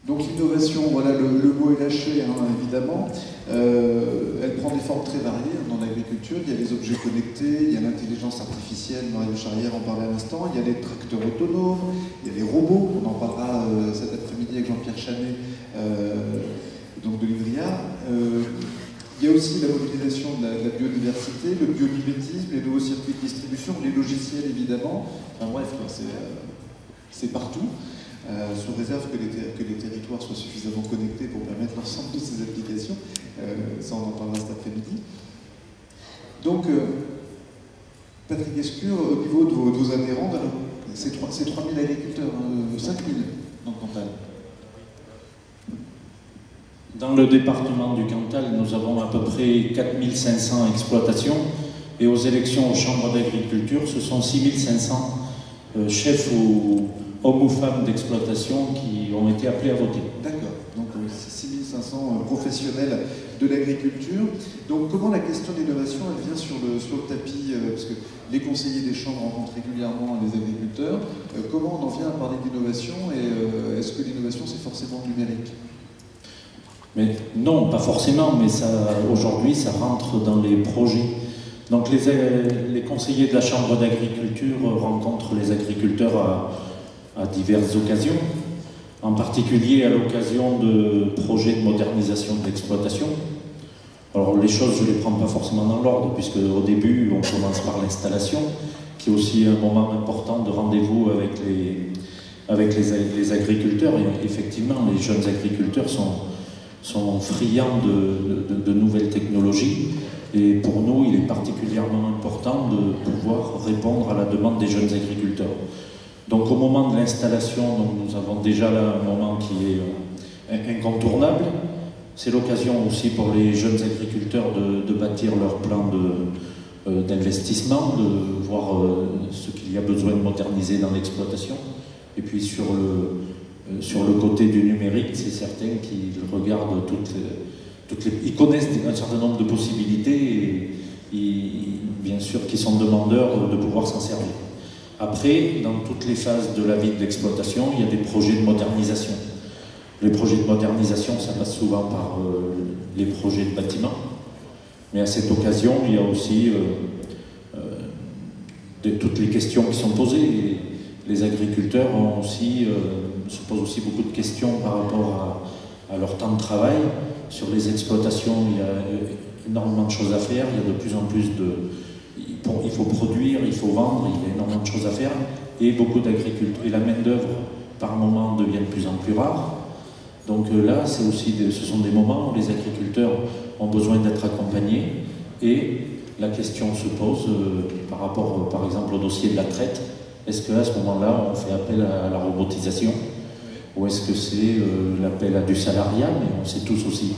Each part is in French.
Donc l'innovation, voilà, le mot est lâché, hein, évidemment. Elle prend des formes très variées dans l'agriculture. Il y a les objets connectés, il y a l'intelligence artificielle, Mario Charrière en parlait à l'instant, il y a les tracteurs autonomes, il y a les robots, on en parlera cet après-midi avec Jean-Pierre Chanet, donc de l'INRIA. Il y a aussi la mobilisation de la biodiversité, le biomimétisme, les nouveaux circuits de distribution, les logiciels évidemment. Enfin bref, c'est partout. Sous réserve que les territoires soient suffisamment connectés pour permettre l'ensemble de ces applications. Ça, on en parlera cet après-midi. Donc, Patrick Escure, au niveau de vos adhérents, c'est 3000 agriculteurs, 5000 dans le Cantal. Dans le département du Cantal, nous avons à peu près 4500 exploitations et aux élections aux chambres d'agriculture, ce sont 6500 chefs ou hommes ou femmes d'exploitation qui ont été appelés à voter. D'accord, donc 6500 professionnels de l'agriculture. Donc comment la question de l'innovation, elle vient sur le tapis, parce que les conseillers des chambres rencontrent régulièrement les agriculteurs. Comment on en vient à parler d'innovation et est-ce que l'innovation c'est forcément numérique? Mais non, pas forcément, mais aujourd'hui ça rentre dans les projets. Donc les conseillers de la Chambre d'agriculture rencontrent les agriculteurs à diverses occasions, en particulier à l'occasion de projets de modernisation de l'exploitation. Alors les choses, je ne les prends pas forcément dans l'ordre, puisque au début, on commence par l'installation, qui est aussi un moment important de rendez-vous avec les agriculteurs. Et effectivement, les jeunes agriculteurs sont friands de nouvelles technologies. Et pour nous, il est particulièrement important de pouvoir répondre à la demande des jeunes agriculteurs. Donc au moment de l'installation, nous avons déjà là un moment qui est incontournable. C'est l'occasion aussi pour les jeunes agriculteurs de bâtir leur plan d'investissement, de voir ce qu'il y a besoin de moderniser dans l'exploitation. Et puis sur le côté du numérique, c'est certain qu'ils regardent ils connaissent un certain nombre de possibilités et bien sûr qu'ils sont demandeurs de pouvoir s'en servir. Après, dans toutes les phases de la vie de l'exploitation, il y a des projets de modernisation. Les projets de modernisation, ça passe souvent par les projets de bâtiments. Mais à cette occasion, il y a aussi toutes les questions qui sont posées. Les agriculteurs se posent aussi beaucoup de questions par rapport à leur temps de travail. Sur les exploitations, il y a énormément de choses à faire. Il y a de plus en plus il faut produire, il faut vendre, il y a énormément de choses à faire. Et beaucoup d'agriculteurs. Et la main-d'œuvre, par moment, devient de plus en plus rare. Donc là, ce sont des moments où les agriculteurs ont besoin d'être accompagnés. Et la question se pose par rapport, par exemple, au dossier de la traite. Est-ce qu'à ce moment-là, on fait appel à la robotisation? Ou est-ce que c'est l'appel à du salariat? Mais on sait tous aussi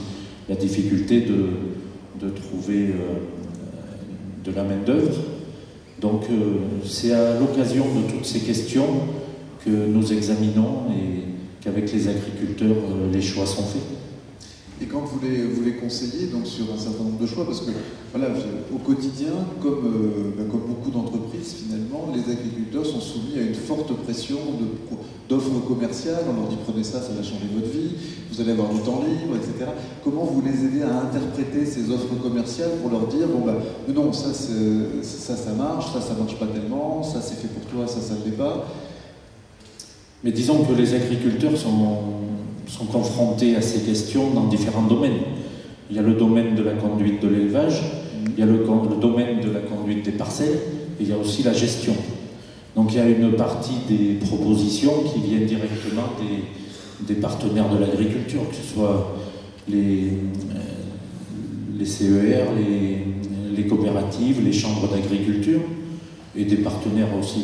la difficulté de trouver de la main-d'œuvre. Donc c'est à l'occasion de toutes ces questions que nous examinons et qu'avec les agriculteurs, les choix sont faits. Et quand vous les conseillez donc sur un certain nombre de choix, parce que voilà, au quotidien, comme beaucoup d'entreprises finalement, les agriculteurs sont soumis à une forte pression d'offres commerciales. On leur dit prenez ça, ça va changer votre vie, vous allez avoir du temps libre, etc. Comment vous les aidez à interpréter ces offres commerciales pour leur dire bon bah non, ça marche, ça marche pas tellement, ça c'est fait pour toi, ça ne l'est pas. Mais disons que les agriculteurs sont confrontés à ces questions dans différents domaines. Il y a le domaine de la conduite de l'élevage, il y a le domaine de la conduite des parcelles, et il y a aussi la gestion. Donc il y a une partie des propositions qui viennent directement des partenaires de l'agriculture, que ce soit les CER, les coopératives, les chambres d'agriculture, et des partenaires aussi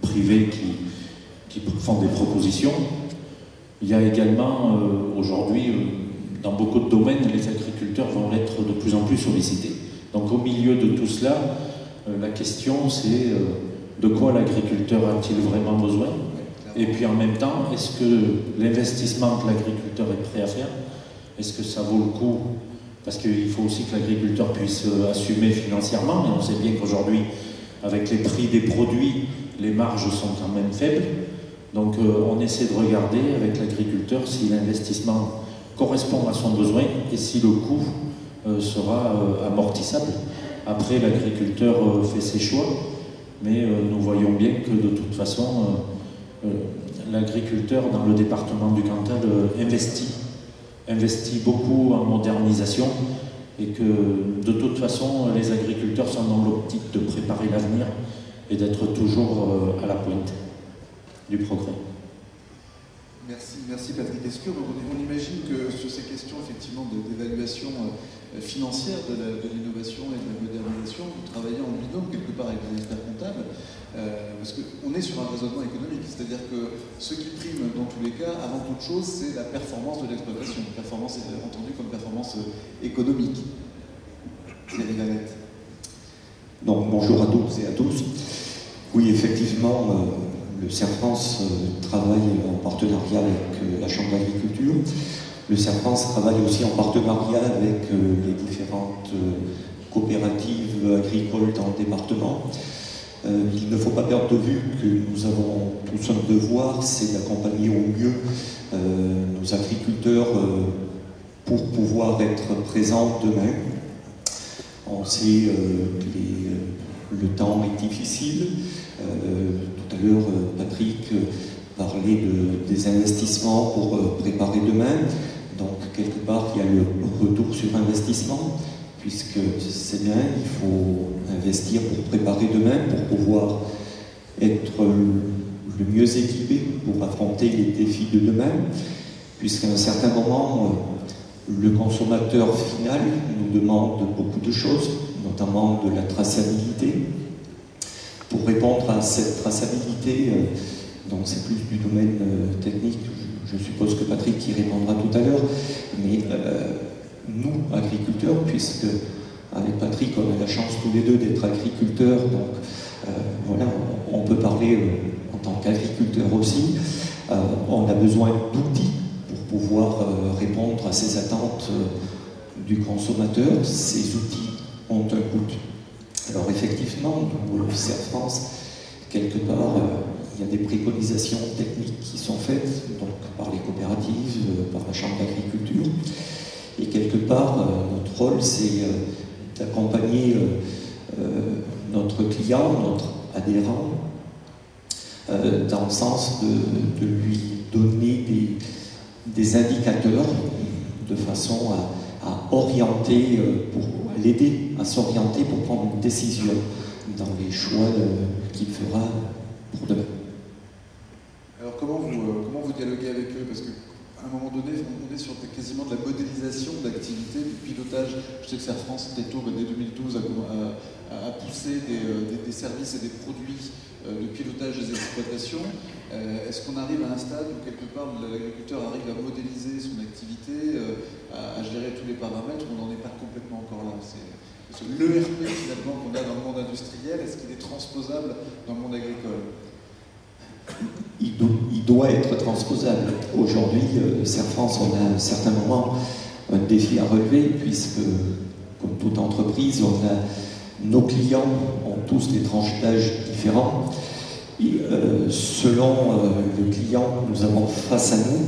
privés qui font des propositions. Il y a également, aujourd'hui, dans beaucoup de domaines, les agriculteurs vont être de plus en plus sollicités. Donc au milieu de tout cela, la question c'est de quoi l'agriculteur a-t-il vraiment besoin? Et puis en même temps, est-ce que l'investissement que l'agriculteur est prêt à faire, est-ce que ça vaut le coup? Parce qu'il faut aussi que l'agriculteur puisse assumer financièrement, mais on sait bien qu'aujourd'hui, avec les prix des produits, les marges sont quand même faibles. Donc on essaie de regarder avec l'agriculteur si l'investissement correspond à son besoin et si le coût sera amortissable. Après, l'agriculteur fait ses choix, mais nous voyons bien que de toute façon, l'agriculteur dans le département du Cantal investit beaucoup en modernisation et que de toute façon, les agriculteurs sont dans l'optique de préparer l'avenir et d'être toujours à la pointe du progrès. Merci Patrick Escure. On imagine que sur ces questions effectivement d'évaluation financière de l'innovation et de la modernisation, vous travaillez en binôme quelque part avec les experts comptables, parce qu'on est sur un raisonnement économique, c'est-à-dire que ce qui prime dans tous les cas, avant toute chose, c'est la performance de l'exploitation. Performance est entendue comme performance économique. Thierry Valette. Donc bonjour à toutes et à tous. Oui, effectivement, le CERFRANS travaille en partenariat avec la Chambre d'agriculture. Le CERFRANS travaille aussi en partenariat avec les différentes coopératives agricoles dans le département. Il ne faut pas perdre de vue que nous avons tous un devoir, c'est d'accompagner au mieux nos agriculteurs pour pouvoir être présents demain. On sait que le temps est difficile. Tout à l'heure, Patrick parlait des investissements pour préparer demain. Donc, quelque part, il y a le retour sur investissement, puisque c'est bien, il faut investir pour préparer demain, pour pouvoir être le mieux équipé pour affronter les défis de demain, puisqu'à un certain moment, le consommateur final nous demande beaucoup de choses, notamment de la traçabilité. Pour répondre à cette traçabilité, donc c'est plus du domaine technique, je suppose que Patrick y répondra tout à l'heure, mais nous, agriculteurs, puisque avec Patrick, on a la chance tous les deux d'être agriculteurs, donc voilà, on peut parler en tant qu'agriculteur aussi. On a besoin d'outils pour pouvoir répondre à ces attentes du consommateur. Ces outils ont un coût. Alors effectivement, nous, le CERFRANS, quelque part, il y a des préconisations techniques qui sont faites donc, par les coopératives, par la Chambre d'agriculture. Et quelque part, notre rôle, c'est d'accompagner notre client, notre adhérent, dans le sens de lui donner des indicateurs de façon à orienter, pour l'aider à s'orienter pour prendre une décision dans les choix qu'il fera pour demain. Alors comment vous dialoguez avec eux? Parce qu'à un moment donné, on est sur quasiment de la modélisation d'activité, du pilotage. Je sais que CERFRANS, dès 2012, a poussé des services et des produits de pilotage des exploitations. Est-ce qu'on arrive à un stade où quelque part l'agriculteur arrive à modéliser son activité, à gérer tous les paramètres? On n'en est pas complètement encore là. L'ERP finalement qu'on a dans le monde industriel, est-ce qu'il est transposable dans le monde agricole? Il doit être transposable. Aujourd'hui, CERFRANS, on a à un certain moment un défi à relever, puisque, comme toute entreprise, nos clients ont tous des tranches d'âge différents. Et, selon le client que nous avons face à nous,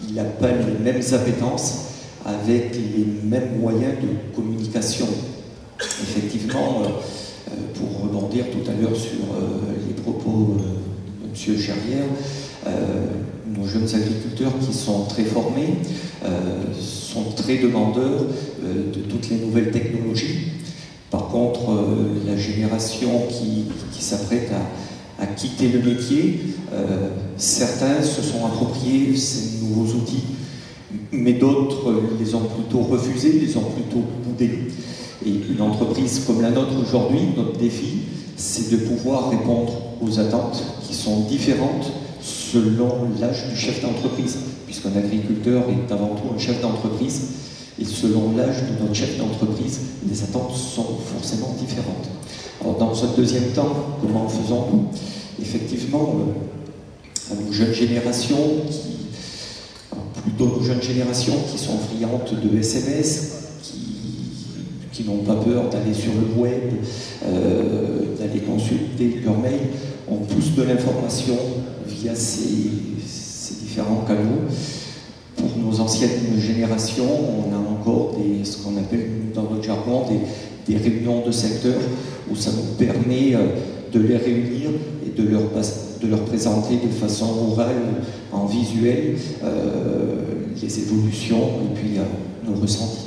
il n'a pas les mêmes appétences avec les mêmes moyens de communication. Effectivement, pour rebondir tout à l'heure sur les propos de M. Charrière, nos jeunes agriculteurs qui sont très formés sont très demandeurs de toutes les nouvelles technologies. Par contre, la génération qui s'apprête à quitter le métier, certains se sont appropriés ces nouveaux outils, mais d'autres les ont plutôt refusés, les ont plutôt boudés. Et une entreprise comme la nôtre aujourd'hui, notre défi, c'est de pouvoir répondre aux attentes qui sont différentes selon l'âge du chef d'entreprise, puisqu'un agriculteur est avant tout un chef d'entreprise, et selon l'âge de notre chef d'entreprise, les attentes sont forcément différentes. Alors dans un deuxième temps, comment faisons-nous? Effectivement, à nos jeunes générations, plutôt nos jeunes générations qui sont friandes de SMS, qui n'ont pas peur d'aller sur le web, d'aller consulter leur mail, ont tous de l'information via ces différents canaux. Pour nos anciennes générations, on a encore ce qu'on appelle dans notre jargon des réunions de secteur où ça nous permet de les réunir et de leur présenter de façon orale, en visuel, les évolutions et puis nos ressentis.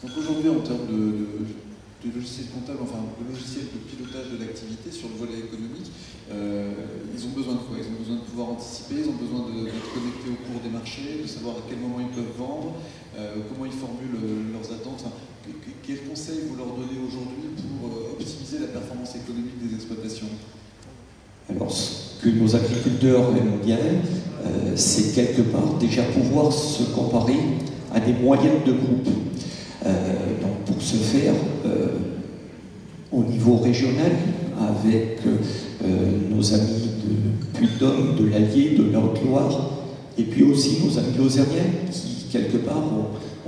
Donc aujourd'hui, en termes de logiciels comptables, enfin de logiciels de pilotage de l'activité sur le volet économique, ils ont besoin de quoi? Ils ont besoin de pouvoir anticiper, ils ont besoin d'être connectés au cours des marchés, de savoir à quel moment ils peuvent vendre, comment ils formulent leurs attentes. Enfin, quels conseils vous leur donnez aujourd'hui pour optimiser la performance économique des exploitations? Alors, ce que nos agriculteurs aiment bien, c'est quelque part déjà pouvoir se comparer à des moyennes de groupe. Donc, pour ce faire, au niveau régional, avec nos amis de Puy-de-Dôme, de l'Allier, de la Haute-Loire, et puis aussi nos amis lozériens qui, quelque part,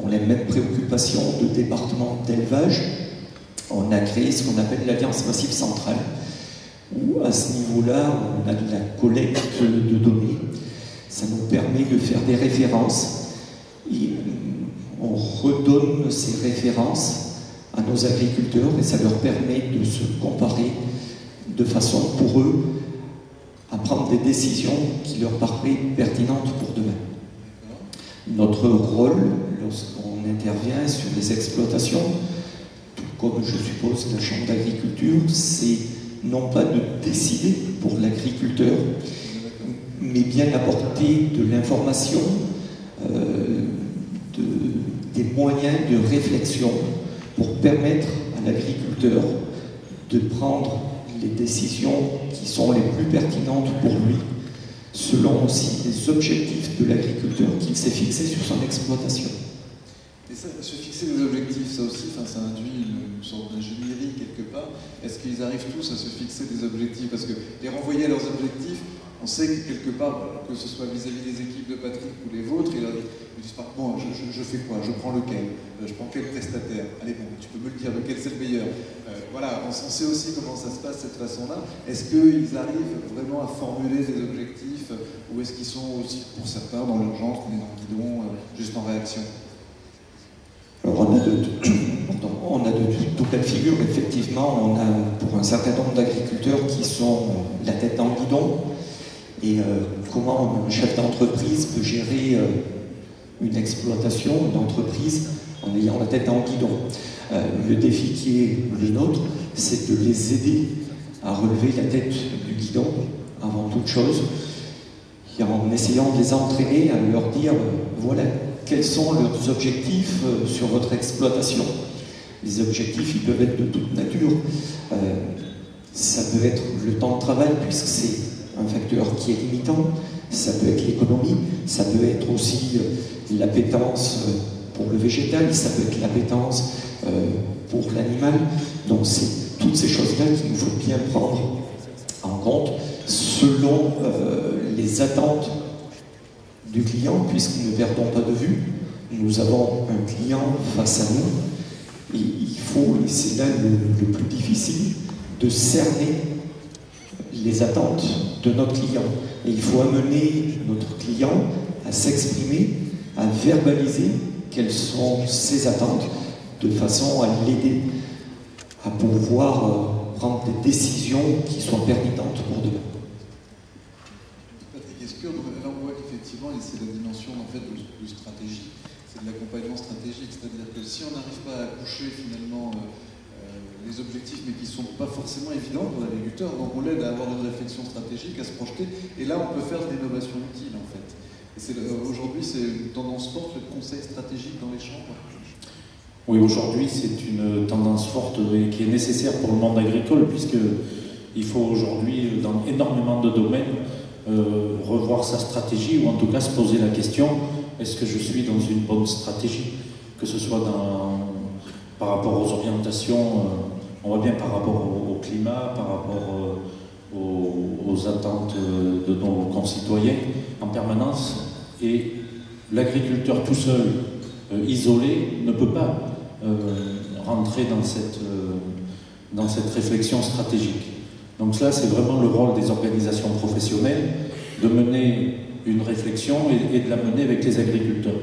ont les mêmes préoccupations de département d'élevage. On a créé ce qu'on appelle l'Alliance Massive Centrale, où à ce niveau-là, on a de la collecte de données. Ça nous permet de faire des références et on redonne ces références à nos agriculteurs et ça leur permet de se comparer de façon pour eux à prendre des décisions qui leur paraissent pertinentes pour demain. Notre rôle, lorsqu'on intervient sur les exploitations, tout comme je suppose la Chambre d'agriculture, c'est non pas de décider pour l'agriculteur, mais bien apporter de l'information, des moyens de réflexion pour permettre à l'agriculteur de prendre les décisions qui sont les plus pertinentes pour lui, selon aussi les objectifs de l'agriculteur qu'il s'est fixé sur son exploitation. Et ça, se fixer des objectifs, ça aussi, ça induit une sorte d'ingénierie quelque part. Est-ce qu'ils arrivent tous à se fixer des objectifs? Parce que les renvoyer à leurs objectifs, on sait que quelque part, que ce soit vis-à-vis des équipes de Patrick ou les vôtres, ils disent pas, bon, je fais quoi? Je prends lequel? Je prends quel prestataire? Allez, bon, tu peux me le dire, lequel c'est le meilleur? Voilà, on sait aussi comment ça se passe de cette façon-là. Est-ce qu'ils arrivent vraiment à formuler des objectifs ou est-ce qu'ils sont aussi, pour certains, dans l'urgence, on est dans le guidon, juste en réaction? Alors on a de tout cas de figure, effectivement, on a pour un certain nombre d'agriculteurs qui sont la tête dans le guidon. Et comment un chef d'entreprise peut gérer une exploitation, une entreprise, en ayant la tête dans le guidon. Le défi qui est le nôtre, c'est de les aider à relever la tête du guidon, avant toute chose, et en essayant de les entraîner, à leur dire, voilà, quels sont leurs objectifs sur votre exploitation. Les objectifs, ils peuvent être de toute nature. Ça peut être le temps de travail, puisque c'est un facteur qui est limitant. Ça peut être l'économie, ça peut être aussi l'appétence pour le végétal, ça peut être l'appétence pour l'animal. Donc c'est toutes ces choses-là qu'il nous faut bien prendre en compte selon les attentes du client, puisque ne perdons pas de vue, nous avons un client face à nous et il faut, et c'est là le plus difficile, de cerner les attentes de notre client. Et il faut amener notre client à s'exprimer, à verbaliser quelles sont ses attentes, de façon à l'aider à pouvoir prendre des décisions qui soient pertinentes pour demain. Patrick Escure, là on voit qu'effectivement c'est la dimension en fait, de stratégie, c'est de l'accompagnement stratégique, c'est-à-dire que si on n'arrive pas à coucher finalement les objectifs, mais qui ne sont pas forcément évidents pour l'agriculteur. Donc on l'aide à avoir une réflexion stratégique, à se projeter, et là on peut faire de l'innovation utile en fait. Aujourd'hui c'est une tendance forte, le conseil stratégique dans les chambres. Oui, aujourd'hui c'est une tendance forte et qui est nécessaire pour le monde agricole, puisqu'il faut aujourd'hui, dans énormément de domaines, revoir sa stratégie, ou en tout cas se poser la question, est-ce que je suis dans une bonne stratégie? Que ce soit par rapport aux orientations, on voit bien par rapport au climat, par rapport aux attentes de nos concitoyens en permanence. Et l'agriculteur tout seul, isolé, ne peut pas rentrer dans cette réflexion stratégique. Donc là, c'est vraiment le rôle des organisations professionnelles de mener une réflexion et de la mener avec les agriculteurs.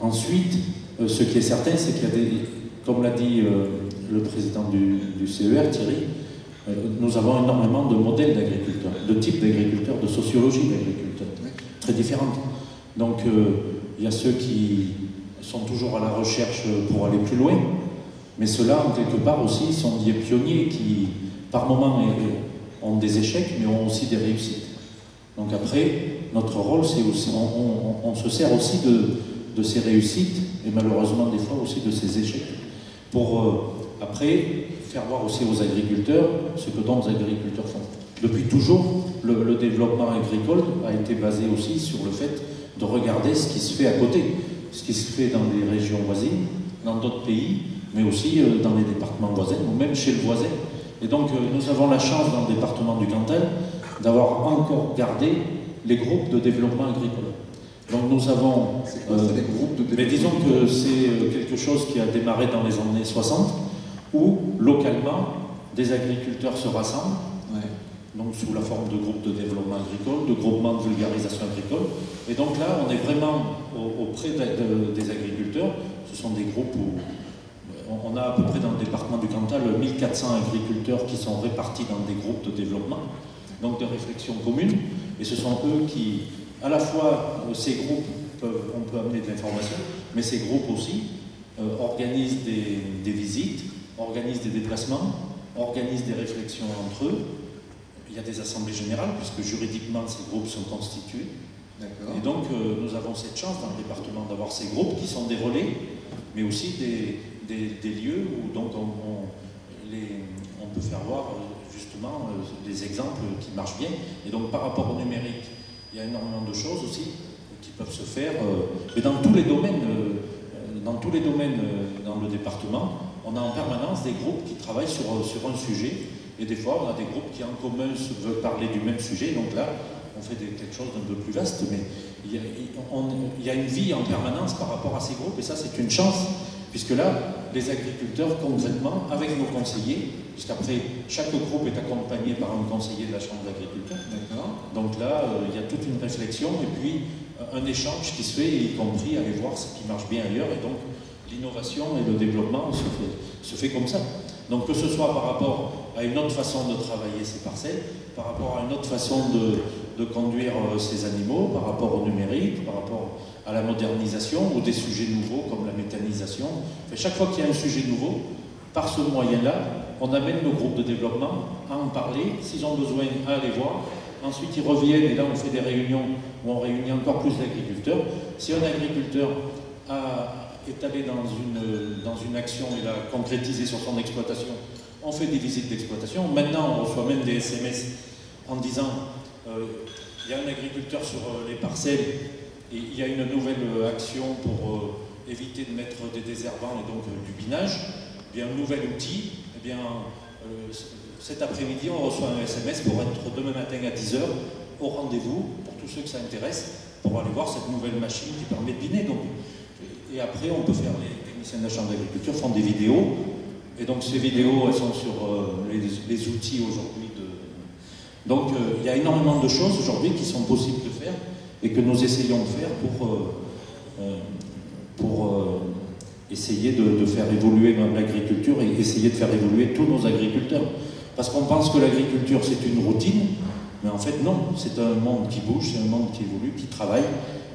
Ensuite, ce qui est certain, c'est qu'il y a des, comme l'a dit le président du CER, Thierry, nous avons énormément de modèles d'agriculteurs, de types d'agriculteurs, de sociologie d'agriculteurs, très différentes. Donc, il y a ceux qui sont toujours à la recherche pour aller plus loin, mais ceux-là, en quelque part aussi, sont des pionniers qui, par moments, ont des échecs, mais ont aussi des réussites. Donc après, notre rôle, c'est aussi, on se sert aussi de ces réussites, et malheureusement des fois aussi de ces échecs, pour après faire voir aussi aux agriculteurs ce que d'autres agriculteurs font. Depuis toujours, le développement agricole a été basé aussi sur le fait de regarder ce qui se fait à côté, ce qui se fait dans les régions voisines, dans d'autres pays, mais aussi dans les départements voisins, ou même chez le voisin. Et donc nous avons la chance dans le département du Cantal d'avoir encore gardé les groupes de développement agricole. Donc nous avons... C'est quoi ça, les groupes de développement? Mais disons que c'est quelque chose qui a démarré dans les années 60, où localement des agriculteurs se rassemblent, donc sous la forme de groupes de développement agricole, de groupements de vulgarisation agricole. Et donc là, on est vraiment auprès des agriculteurs. Ce sont des groupes où on a à peu près dans le département du Cantal 1400 agriculteurs qui sont répartis dans des groupes de développement, donc de réflexion commune. Et ce sont eux qui, à la fois, ces groupes, on peut amener de l'information, mais ces groupes aussi organisent des visites, organisent des déplacements, organisent des réflexions entre eux. Il y a des assemblées générales, puisque juridiquement, ces groupes sont constitués. Et donc, nous avons cette chance dans le département d'avoir ces groupes qui sont des relais, mais aussi des lieux où donc on peut faire voir justement des exemples qui marchent bien. Et donc, par rapport au numérique, il y a énormément de choses aussi qui peuvent se faire, mais dans tous les domaines, dans le département, on a en permanence des groupes qui travaillent sur un sujet. Et des fois, on a des groupes qui en commun veulent parler du même sujet. Donc là, on fait quelque chose d'un peu plus vaste. Mais il y a une vie en permanence par rapport à ces groupes. Et ça, c'est une chance. Puisque là, les agriculteurs, concrètement, avec nos conseillers, puisqu'après, chaque groupe est accompagné par un conseiller de la Chambre d'agriculture. Donc là, il y a toute une réflexion et puis un échange qui se fait, y compris aller voir ce qui marche bien ailleurs. Et donc, l'innovation et le développement se fait comme ça. Donc que ce soit par rapport à une autre façon de travailler ces parcelles, par rapport à une autre façon de conduire ces animaux, par rapport au numérique, par rapport à la modernisation ou des sujets nouveaux comme la méthanisation. Et chaque fois qu'il y a un sujet nouveau, par ce moyen-là, on amène nos groupes de développement à en parler, s'ils ont besoin à aller voir. Ensuite, ils reviennent et là, on fait des réunions où on réunit encore plus d'agriculteurs. Si un agriculteur est allé dans une action et l'a concrétisé sur son exploitation, on fait des visites d'exploitation. Maintenant, on reçoit même des SMS en disant il y a un agriculteur sur les parcelles et il y a une nouvelle action pour éviter de mettre des désherbants et donc du binage. Eh bien, un nouvel outil, eh bien, cet après-midi, on reçoit un SMS pour être demain matin à 10h au rendez-vous pour tous ceux que ça intéresse pour aller voir cette nouvelle machine qui permet de biner. Donc, et après, on peut faire, les techniciens de la Chambre d'agriculture font des vidéos. Et donc, ces vidéos, elles sont sur les outils aujourd'hui. Donc, il y a énormément de choses aujourd'hui qui sont possibles de faire et que nous essayons de faire pour essayer de faire évoluer l'agriculture et essayer de faire évoluer tous nos agriculteurs. Parce qu'on pense que l'agriculture, c'est une routine, mais en fait, non. C'est un monde qui bouge, c'est un monde qui évolue, qui travaille.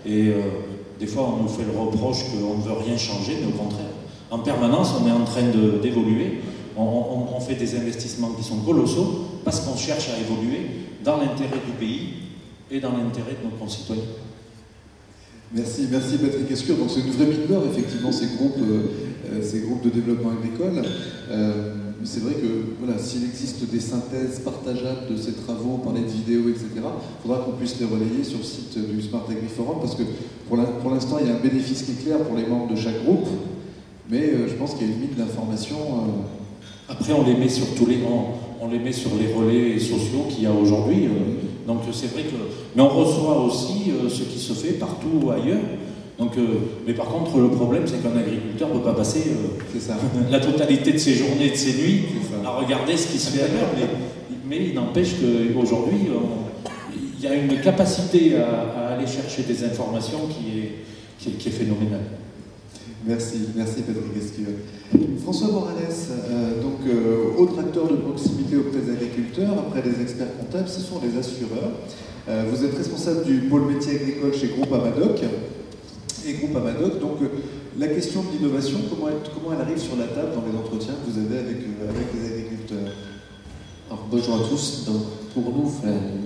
Et des fois, on nous fait le reproche qu'on ne veut rien changer, mais au contraire. En permanence, on est en train d'évoluer. On fait des investissements qui sont colossaux parce qu'on cherche à évoluer dans l'intérêt du pays et dans l'intérêt de nos concitoyens. Merci Patrick Escure. Donc c'est une vraie mine d'or, effectivement, ces groupes de développement agricole. C'est vrai que voilà, s'il existe des synthèses partageables de ces travaux, parler de vidéos, etc., il faudra qu'on puisse les relayer sur le site du Smart Agri Forum, parce que pour l'instant, il y a un bénéfice qui est clair pour les membres de chaque groupe, mais je pense qu'il y a une mine d'informations. Après, on les met sur on les met sur les relais sociaux qu'il y a aujourd'hui. Donc c'est vrai que... Mais on reçoit aussi ce qui se fait partout ailleurs. Donc, mais par contre, le problème, c'est qu'un agriculteur ne peut pas passer la totalité de ses journées et de ses nuits à regarder ce qui se fait ailleurs. Mais il n'empêche qu'aujourd'hui, il y a une capacité à aller chercher des informations qui est phénoménale. Merci Patrick Esquivel. François Morales, autre acteur de proximité auprès des agriculteurs, après les experts comptables, ce sont les assureurs. Vous êtes responsable du pôle métier agricole chez Groupe Amadoc. Et Groupe Amadoc, la question de l'innovation, comment elle arrive sur la table dans les entretiens que vous avez avec les agriculteurs? Alors, bonjour à tous. Donc, pour nous,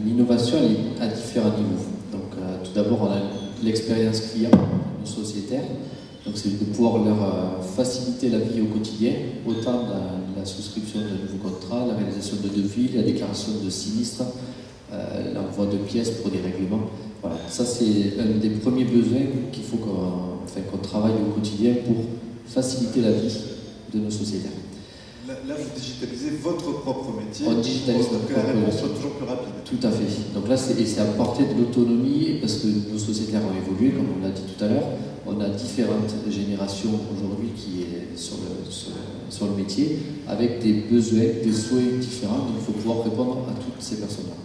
l'innovation elle est à différents niveaux. Donc, tout d'abord, on a l'expérience client, nos sociétaires. Donc, c'est de pouvoir leur faciliter la vie au quotidien, autant dans la souscription de nouveaux contrats, la réalisation de devis, la déclaration de sinistres, l'envoi de pièces pour des règlements. Voilà, ça c'est un des premiers besoins qu'il faut qu'on travaille au quotidien pour faciliter la vie de nos sociétaires. Là, vous digitalisez votre propre métier. On digitalise pour que la réponse soit toujours plus rapide. Tout à fait. Donc là, c'est apporter de l'autonomie parce que nos sociétaires ont évolué, comme on l'a dit tout à l'heure. On a différentes générations aujourd'hui qui est sur le métier, avec des besoins, des souhaits différents. Donc il faut pouvoir répondre à toutes ces personnes-là.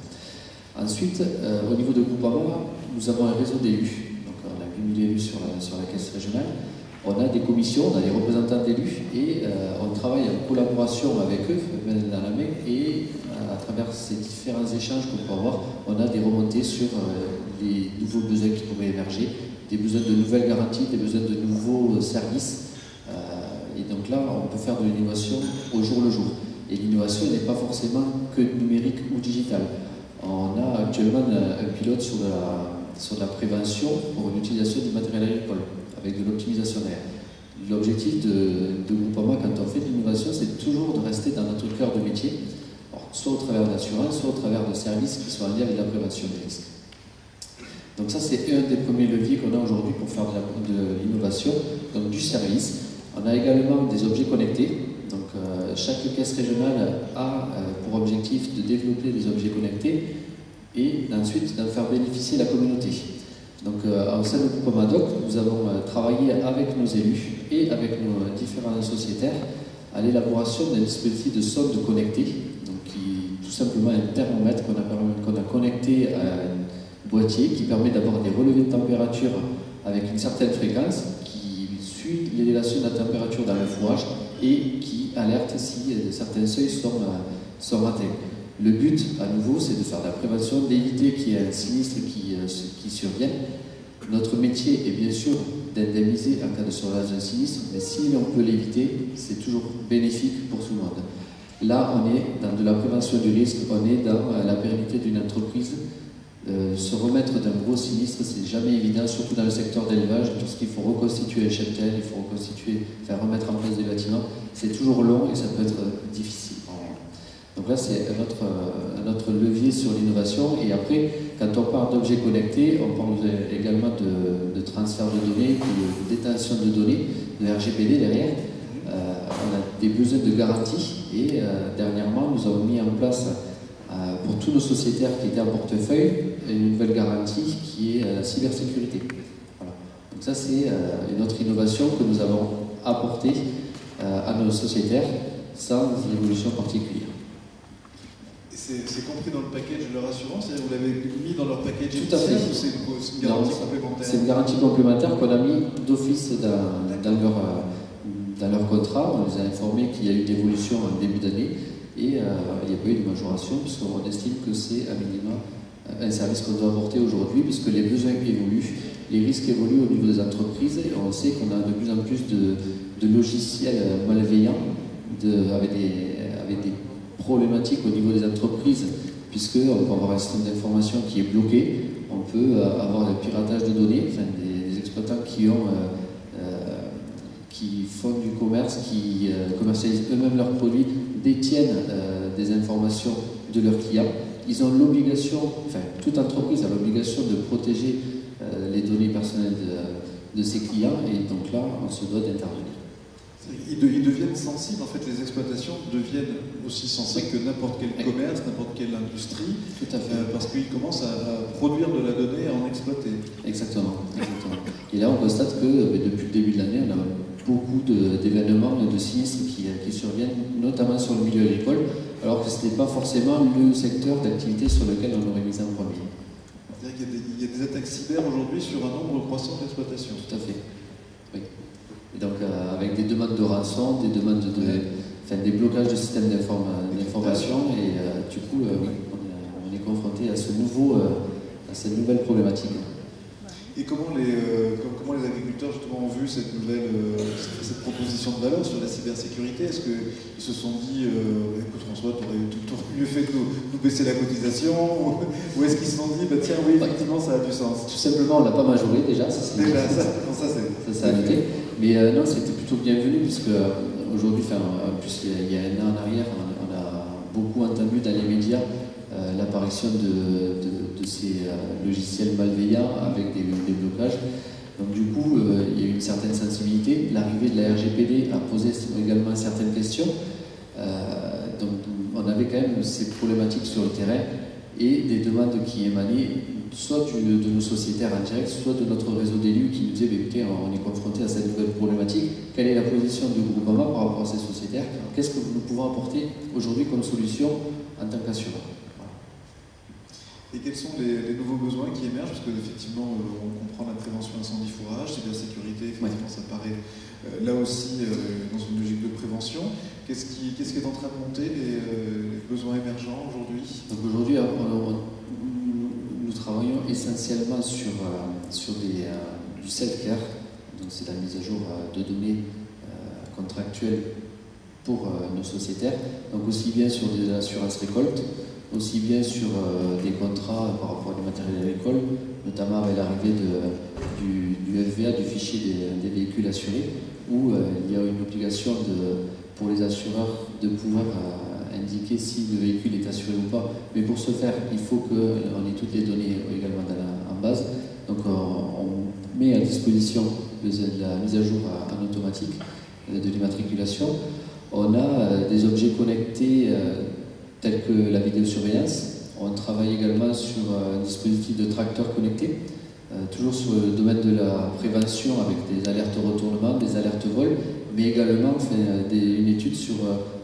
Ensuite, au niveau de Groupama, nous avons un réseau d'élus. Donc on a 8000 élus sur la caisse régionale. On a des commissions, on a des représentants d'élus et on travaille en collaboration avec eux, main dans la main, et à travers ces différents échanges qu'on peut avoir, on a des remontées sur les nouveaux besoins qui pourraient émerger, des besoins de nouvelles garanties, des besoins de nouveaux services. Et donc là, on peut faire de l'innovation au jour le jour. Et l'innovation n'est pas forcément que numérique ou digital. On a actuellement un pilote sur de la prévention pour une utilisation du matériel agricole, avec de l'optimisation d'air. L'objectif de Groupama, quand on fait de l'innovation, c'est toujours de rester dans notre cœur de métier, soit au travers de l'assurance, soit au travers de services qui sont en lien avec la prévention des risques. Donc ça, c'est un des premiers leviers qu'on a aujourd'hui pour faire de l'innovation, donc du service. On a également des objets connectés. Donc chaque caisse régionale a pour objectif de développer des objets connectés et ensuite d'en faire bénéficier la communauté. Donc au sein de Groupe Amadoc, nous avons travaillé avec nos élus et avec nos différents sociétaires à l'élaboration d'un dispositif de sonde connectée, donc qui tout simplement un thermomètre qu'on a connecté à un boîtier qui permet d'avoir des relevés de température avec une certaine fréquence, qui suit l'élévation de la température dans le fourrage et qui alerte si certains seuils sont atteints. Le but, à nouveau, c'est de faire de la prévention, d'éviter qu'il y ait un sinistre qui survienne. Notre métier est bien sûr d'indemniser en cas de survenance d'un sinistre, mais si on peut l'éviter, c'est toujours bénéfique pour tout le monde. Là, on est dans de la prévention du risque, on est dans la pérennité d'une entreprise. Se remettre d'un gros sinistre, c'est jamais évident, surtout dans le secteur d'élevage, puisqu'il faut reconstituer un cheptel, il faut remettre en place des bâtiments. C'est toujours long et ça peut être difficile. Donc là, c'est un autre levier sur l'innovation. Et après, quand on parle d'objets connectés, on parle également de transfert de données, de détention de données, de RGPD derrière. On a des besoins de garantie et dernièrement, nous avons mis en place pour tous nos sociétaires qui étaient en portefeuille une nouvelle garantie qui est la cybersécurité. Voilà. Donc ça, c'est une autre innovation que nous avons apportée à nos sociétaires sans évolution particulière. C'est compris dans le package de leur assurance, et vous l'avez mis dans leur package? Tout à fait. Ou c'est une garantie complémentaire? C'est une garantie complémentaire qu'on a mis d'office dans leur contrat. On les a informés qu'il y a eu une évolution en début d'année et il n'y a pas eu de majoration puisqu'on estime que c'est à minima un service qu'on doit apporter aujourd'hui puisque les besoins évoluent, les risques évoluent au niveau des entreprises et on sait qu'on a de plus en plus de logiciels malveillants avec des problématiques au niveau des entreprises, puisqu'on peut avoir un système d'information qui est bloqué, on peut avoir le piratage de données, enfin, des exploitants qui font du commerce, qui commercialisent eux-mêmes leurs produits, détiennent des informations de leurs clients. Ils ont l'obligation, enfin toute entreprise a l'obligation de protéger les données personnelles de ses clients, et donc là, on se doit d'intervenir. Ils deviennent sensibles, en fait, les exploitations deviennent aussi sensibles que n'importe quel commerce, n'importe quelle industrie, tout à fait. Parce qu'ils commencent à produire de la donnée et à en exploiter. Exactement. Et là, on constate que depuis le début de l'année, on a beaucoup d'événements et de sinistres qui surviennent, notamment sur le milieu agricole, alors que ce n'était pas forcément le secteur d'activité sur lequel on aurait mis en premier. C'est-à-dire qu'il y a des attaques cyber aujourd'hui sur un nombre croissant d'exploitations. Tout à fait. Oui. Et donc, avec des demandes de rançon, des demandes des blocages de systèmes d'information, et du coup, oui, on est confronté à cette nouvelle problématique. Et comment les agriculteurs justement ont vu cette proposition de valeur sur la cybersécurité? Est-ce qu'ils se sont dit, écoute François, tu aurais mieux fait de nous baisser la cotisation, ou est-ce qu'ils se sont dit, bah, tiens oui, effectivement ça a du sens? Tout simplement, on ne l'a pas majoré déjà, ça a noté. Mais non, c'était plutôt bienvenu, puisque aujourd'hui, en plus il y a un an en arrière, on a beaucoup entendu dans les médias l'apparition de ces logiciels malveillants avec des blocages. Donc du coup, il y a eu une certaine sensibilité. L'arrivée de la RGPD a posé également certaines questions. Donc on avait quand même ces problématiques sur le terrain et des demandes qui émanaient soit de nos sociétaires en direct, soit de notre réseau d'élus qui nous disaient écoutez, on est confronté à cette nouvelle problématique. Quelle est la position du Groupama par rapport à ces sociétaires? Qu'est-ce que nous pouvons apporter aujourd'hui comme solution en tant qu'assureur? Et quels sont les nouveaux besoins qui émergent? Parce qu'effectivement, on comprend la prévention incendie-fourrage, cybersécurité, effectivement, ça paraît là aussi dans une logique de prévention. Qu'est-ce qui est en train de monter, les besoins émergents aujourd'hui? Donc aujourd'hui, nous travaillons essentiellement sur du self-care, donc c'est la mise à jour de données contractuelles pour nos sociétaires, donc aussi bien sur des assurances récoltes, aussi bien sur des contrats par rapport au matériel agricole, notamment avec l'arrivée du FVA, du fichier des véhicules assurés, où il y a une obligation pour les assureurs de pouvoir indiquer si le véhicule est assuré ou pas. Mais pour ce faire, il faut qu'on ait toutes les données également en base. Donc on met à disposition la mise à jour en automatique de l'immatriculation. On a des objets connectés tels que la vidéosurveillance. On travaille également sur un dispositif de tracteur connecté, toujours sur le domaine de la prévention avec des alertes retournement, des alertes vol, mais également une étude sur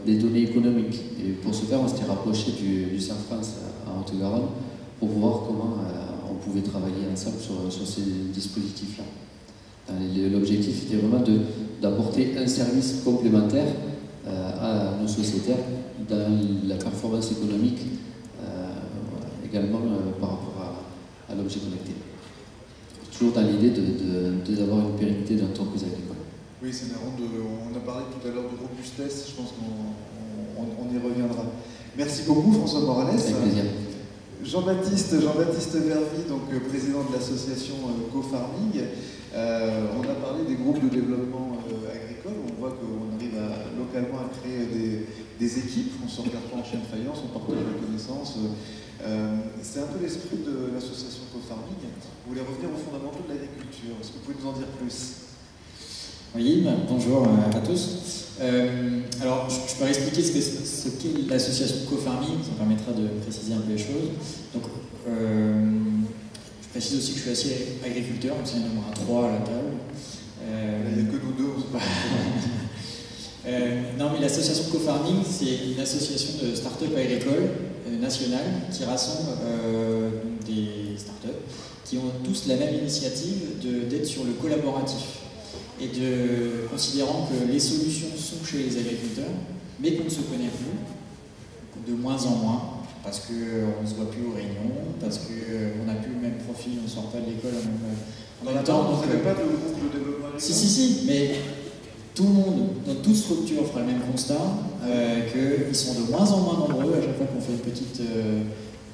les données économiques. Et pour ce faire, on s'était rapproché du CERFRANS en Haute-Garonne pour voir comment on pouvait travailler ensemble sur ces dispositifs-là. L'objectif était vraiment d'apporter un service complémentaire à nos sociétaires dans la performance économique également par rapport à l'objet connecté. Toujours dans l'idée d'avoir une pérennité de l'entreprise agricole. Oui, c'est marrant, on a parlé tout à l'heure de robustesse, je pense qu'on y reviendra. Merci beaucoup François Morales. Avec plaisir. Jean-Baptiste Vervi, donc président de l'association Co-Farming. On a parlé des groupes de développement agricole. On voit qu'on arrive localement à créer des équipes. On ne se regarde pas en chien de faïence, on partage la connaissance. C'est un peu l'esprit de l'association Co-Farming. Vous voulez revenir aux fondamentaux de l'agriculture. Est-ce que vous pouvez nous en dire plus? Oui, bonjour à tous. Alors, je peux expliquer ce qu'est l'association Co-Farming, ça permettra de préciser un peu les choses. Donc, je précise aussi que je suis assez agriculteur, donc c'est un nombre à 3 à la table. Il n'y a que nous deux. Non, mais l'association Co-Farming, c'est une association de start-up agricoles nationale qui rassemble des start-up qui ont tous la même initiative d'être sur le collaboratif. Et considérant que les solutions sont chez les agriculteurs, mais qu'on ne se connaît plus, de moins en moins, parce qu'on ne se voit plus aux réunions, parce qu'on n'a plus le même profil, on ne sort pas de l'école en même temps. Vous n'avez pas de groupe de développement agricole? Si, mais tout le monde, dans toute structure, fera le même constat, qu'ils sont de moins en moins nombreux à chaque fois qu'on fait une petite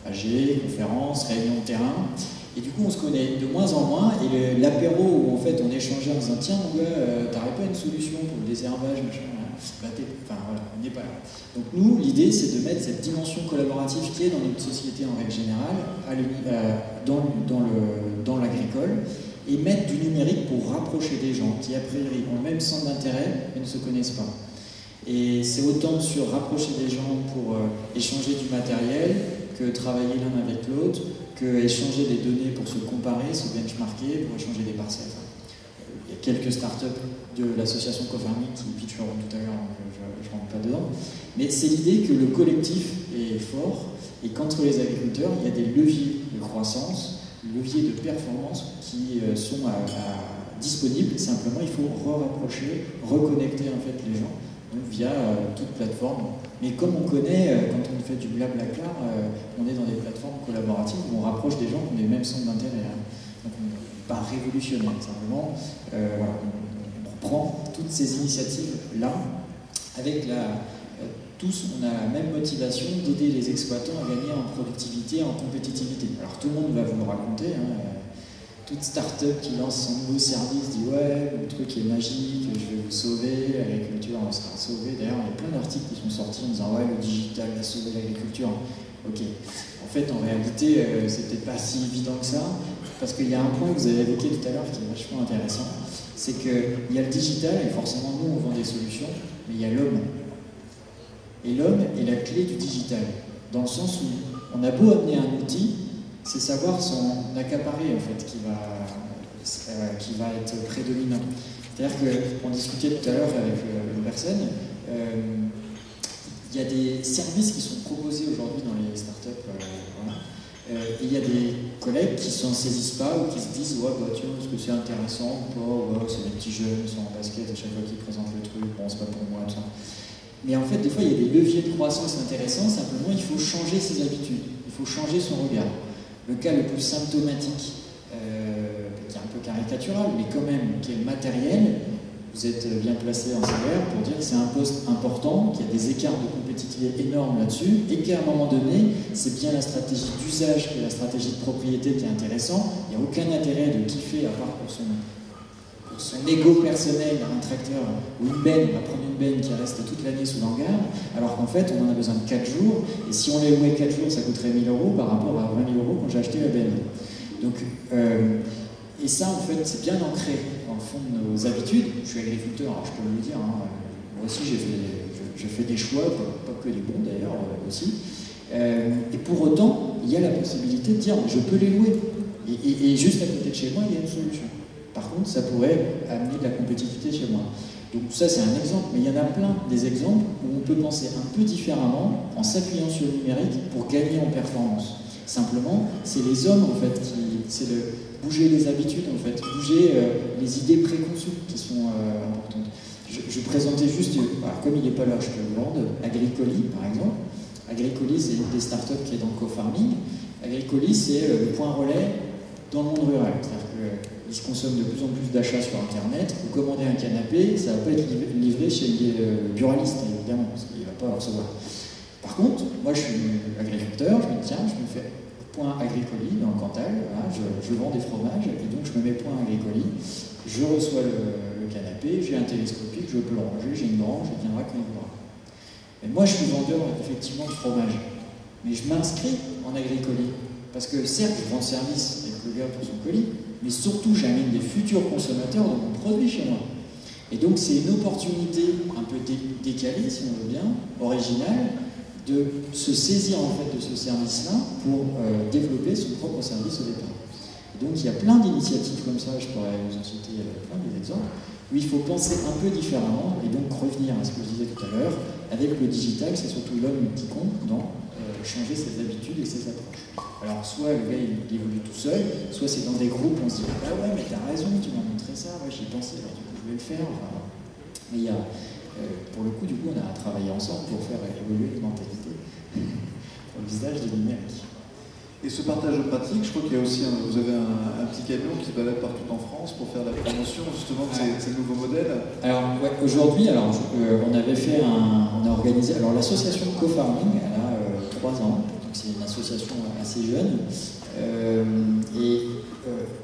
AG, conférence, réunion de terrain. Et du coup, on se connaît de moins en moins. Et l'apéro où en fait on échangeait en disant tiens, mon gars, t'aurais pas une solution pour le désherbage, machin, enfin voilà, on n'est pas là. Donc nous, l'idée, c'est de mettre cette dimension collaborative qui est dans notre société en règle générale, dans l'agricole, et mettre du numérique pour rapprocher des gens qui, a priori, ont le même centre d'intérêt, mais ne se connaissent pas. Et c'est autant sur rapprocher des gens pour échanger du matériel, que travailler l'un avec l'autre, que échanger des données pour se comparer, se benchmarker, pour échanger des parcelles. Il y a quelques startups de l'association Co-Farming qui pitcheront tout à l'heure, donc je ne rentre pas dedans. Mais c'est l'idée que le collectif est fort et qu'entre les agriculteurs, il y a des leviers de croissance, leviers de performance qui sont disponibles. Simplement, il faut rapprocher, reconnecter en fait les gens, donc via toute plateforme. Mais comme on connaît, quand on fait du Blablacar, on est dans des plateformes collaboratives où on rapproche des gens qui ont les mêmes centres d'intérêt. Hein. Donc, pas révolutionnaire, simplement, voilà, on reprend toutes ces initiatives-là avec tous, on a la même motivation d'aider les exploitants à gagner en productivité, en compétitivité. Alors tout le monde va vous le raconter, hein, toute start-up qui lance son nouveau service dit ouais, le truc est magique, je vais vous sauver, l'agriculture sera sauvée. D'ailleurs, il y a plein d'articles qui sont sortis en disant ouais, le digital va sauver l'agriculture. Ok. En fait, en réalité, c'est peut-être pas si évident que ça, parce qu'il y a un point que vous avez évoqué tout à l'heure qui est vachement intéressant, c'est qu'il y a le digital, et forcément nous on vend des solutions, mais il y a l'homme. Et l'homme est la clé du digital, dans le sens où on a beau amener un outil, c'est savoir son accaparé en fait qui va être prédominant. C'est-à-dire qu'on discutait tout à l'heure avec une personne, il y a des services qui sont proposés aujourd'hui dans les startups, voilà. Et il y a des collègues qui s'en saisissent pas ou qui se disent ouais bah tiens est-ce que c'est intéressant ou pas, ouais, c'est des petits jeunes, ils sont en basket à chaque fois qu'ils présentent le truc, bon c'est pas pour moi tout ça. Mais en fait des fois il y a des leviers de croissance intéressants, simplement il faut changer ses habitudes, il faut changer son regard. Le cas le plus symptomatique, qui est un peu caricatural, mais quand même qui est le matériel, vous êtes bien placé en cyber pour dire que c'est un poste important, qu'il y a des écarts de compétitivité énormes là-dessus, et qu'à un moment donné, c'est bien la stratégie d'usage que la stratégie de propriété qui est intéressante. Il n'y a aucun intérêt de kiffer, à part pour son ego personnel, un tracteur ou une benne, on va prendre une benne qui reste toute l'année sous l'hangar, alors qu'en fait, on en a besoin de 4 jours, et si on les louait 4 jours, ça coûterait 1 000 € par rapport à 20 000 € quand j'ai acheté la benne. Donc, et ça, en fait, c'est bien ancré dans le fond de nos habitudes. Je suis agriculteur, alors je peux le dire, hein. Moi aussi je fais des choix, pas que des bons d'ailleurs aussi. Et pour autant, il y a la possibilité de dire je peux les louer. Et juste à côté de chez moi, il y a une solution. Par contre, ça pourrait amener de la compétitivité chez moi. Donc ça, c'est un exemple, mais il y en a plein des exemples où on peut penser un peu différemment en s'appuyant sur le numérique pour gagner en performance. Simplement, c'est les hommes en fait c'est bouger les habitudes en fait, bouger les idées préconçues qui sont importantes. Je présentais juste, alors comme il n'est pas là, je peux le vendre, Agricoli par exemple. Agricoli, c'est une des startups qui est dans le co-farming. Agricoli, c'est le point relais dans le monde rural. C'est-à-dire qu'il se consomme de plus en plus d'achats sur Internet. Vous commandez un canapé, ça ne va pas être livré chez le buraliste, évidemment, parce qu'il ne va pas le recevoir. Par contre, moi je suis agriculteur, je me dis tiens, je me fais point Agricoli dans le Cantal, voilà, je vends des fromages, et donc je me mets point Agricoli, je reçois le canapé, j'ai un télescopique, je peux le ranger, j'ai une branche, il viendra quand il voudra. Et moi je suis vendeur effectivement de fromage, mais je m'inscris en Agricoli, parce que certes je rends service avec le gars pour son colis, mais surtout j'amène des futurs consommateurs de mon produit chez moi. Et donc c'est une opportunité un peu décalée, si on veut bien, originale, de se saisir en fait de ce service-là pour développer son propre service au départ. Et donc il y a plein d'initiatives comme ça, je pourrais vous en citer plein d'exemples, où il faut penser un peu différemment et donc revenir à ce que je disais tout à l'heure. Avec le digital, c'est surtout l'homme qui compte dans changer ses habitudes et ses approches. Alors soit le gars il évolue tout seul, soit c'est dans des groupes où on se dit ah ouais mais t'as raison, tu m'as montré ça, ouais j'y ai pensé, alors du coup je vais le faire. Enfin, mais il y a pour le coup, du coup, on a travaillé ensemble pour faire évoluer les mentalités au visage du numérique. Et ce partage de pratiques, je crois qu'il y a aussi, vous avez un petit camion qui se balade partout en France pour faire la promotion justement de ces nouveaux modèles. Alors, ouais, aujourd'hui, on avait fait on a organisé, alors l'association Co-Farming, elle a 3 ans, donc c'est une association assez jeune.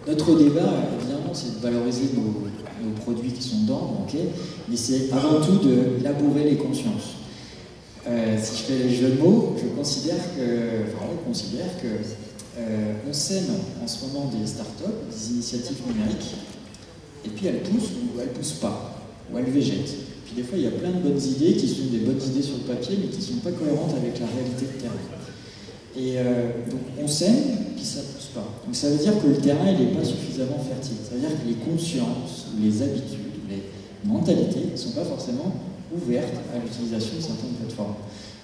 Notre débat, évidemment, c'est de valoriser nos produits qui sont dedans, okay, mais c'est avant tout de labourer les consciences. Si je fais les jeux de mots, on considère que on sème en ce moment des startups, des initiatives numériques, et puis elles poussent ou elles poussent pas, ou elles végètent. Puis des fois, il y a plein de bonnes idées qui sont des bonnes idées sur le papier, mais qui ne sont pas cohérentes avec la réalité de terrain. Et donc on sème, puis ça ne pousse pas. Donc ça veut dire que le terrain il n'est pas suffisamment fertile. Ça veut dire que les consciences, les habitudes, les mentalités ne sont pas forcément ouvertes à l'utilisation de certaines plateformes.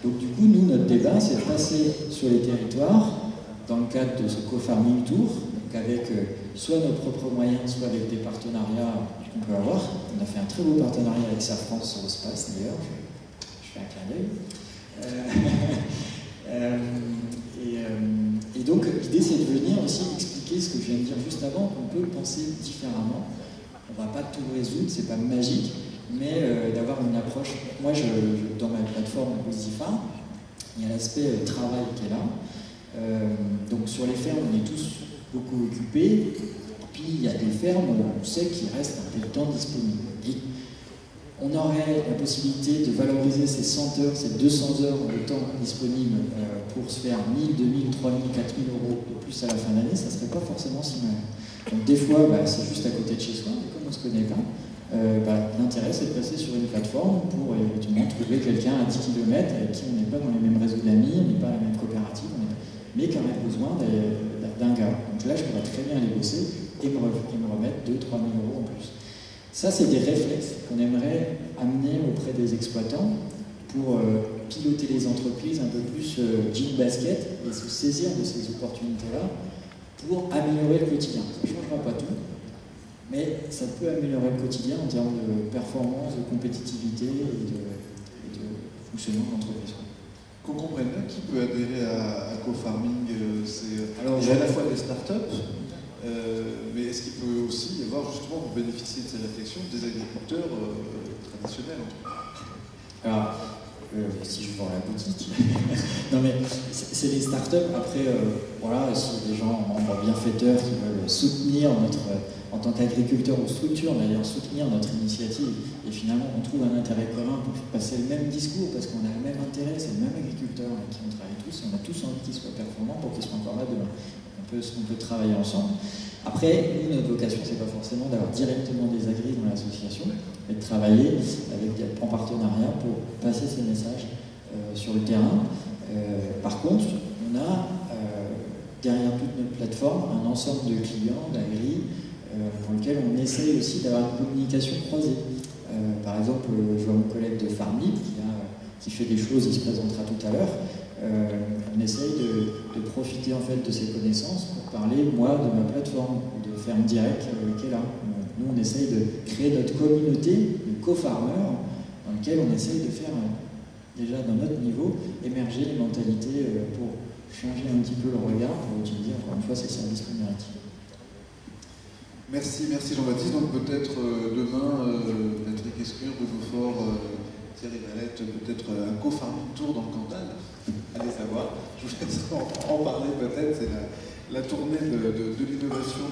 Donc du coup, nous, notre débat, c'est de passer sur les territoires, dans le cadre de ce co-farming tour, Donc avec soit nos propres moyens, soit avec des partenariats qu'on peut avoir. On a fait un très beau partenariat avec Safran sur l'espace d'ailleurs, je fais un clin d'œil. Et donc l'idée c'est de venir aussi expliquer ce que je viens de dire juste avant, qu'on peut penser différemment. On ne va pas tout résoudre, c'est pas magique, mais d'avoir une approche. Moi, dans ma plateforme Wizifar, il y a l'aspect travail qui est là. Donc sur les fermes, on est tous beaucoup occupés. Puis il y a des fermes où on sait qu'il reste un peu de temps disponible. Et on aurait la possibilité de valoriser ces 100 heures, ces 200 heures de temps disponible pour se faire 1000, 2000, 3000, 4000 euros de plus à la fin d'année, ça ne serait pas forcément si mal. Donc des fois, c'est juste à côté de chez soi, et comme on ne se connaît pas, l'intérêt c'est de passer sur une plateforme pour éventuellement trouver quelqu'un à 10 km avec qui on n'est pas dans les mêmes réseaux d'amis, on n'est pas dans la même coopérative, mais qui aurait besoin d'un gars. Donc là, je pourrais très bien aller bosser et me remettre 2 000 3 000 euros en plus. Ça, c'est des réflexes qu'on aimerait amener auprès des exploitants pour piloter les entreprises un peu plus jean basket et se saisir de ces opportunités-là pour améliorer le quotidien. Ça ne changera pas tout, mais ça peut améliorer le quotidien en termes de performance, de compétitivité et de fonctionnement de l'entreprise. Qu'on comprenne bien qui peut adhérer à co-farming, alors à la fois des startups, mais est-ce qu'il peut aussi y avoir justement pour bénéficier de ces réflexions des agriculteurs traditionnels? Alors, si je vends la boutique, non mais c'est les startups. Après, voilà, si des gens membres bienfaiteurs qui veulent soutenir en tant qu'agriculteur ou structure d'ailleurs, soutenir notre initiative, et finalement on trouve un intérêt commun pour passer le même discours parce qu'on a le même intérêt, c'est le même agriculteur avec qui on travaille tous, on a tous envie qu'il soit performant pour qu'il soit encore là demain. On peut travailler ensemble. Après, nous, notre vocation, c'est pas forcément d'avoir directement des agris dans l'association, mais de travailler en partenariat pour passer ces messages sur le terrain. Par contre, on a derrière toute notre plateforme un ensemble de clients, d'agris, pour lequel on essaye aussi d'avoir une communication croisée. Par exemple, je vois mon collègue de Farmlib qui fait des choses, il se présentera tout à l'heure. On essaye de profiter en fait de ces connaissances pour parler, moi, de ma plateforme, de Ferme Direct qui est là. Nous, on essaye de créer notre communauté de co-farmers dans lequel on essaye de faire, déjà dans notre niveau, émerger les mentalités pour changer un petit peu le regard, pour utiliser encore une fois ces services numériques. Merci Jean-Baptiste. Donc peut-être demain, Patrick Escure de Beaufort, Thierry Valette, peut-être un co-farming tour dans le Cantal. Allez savoir. Je vous laisse en parler peut-être. C'est la tournée de l'innovation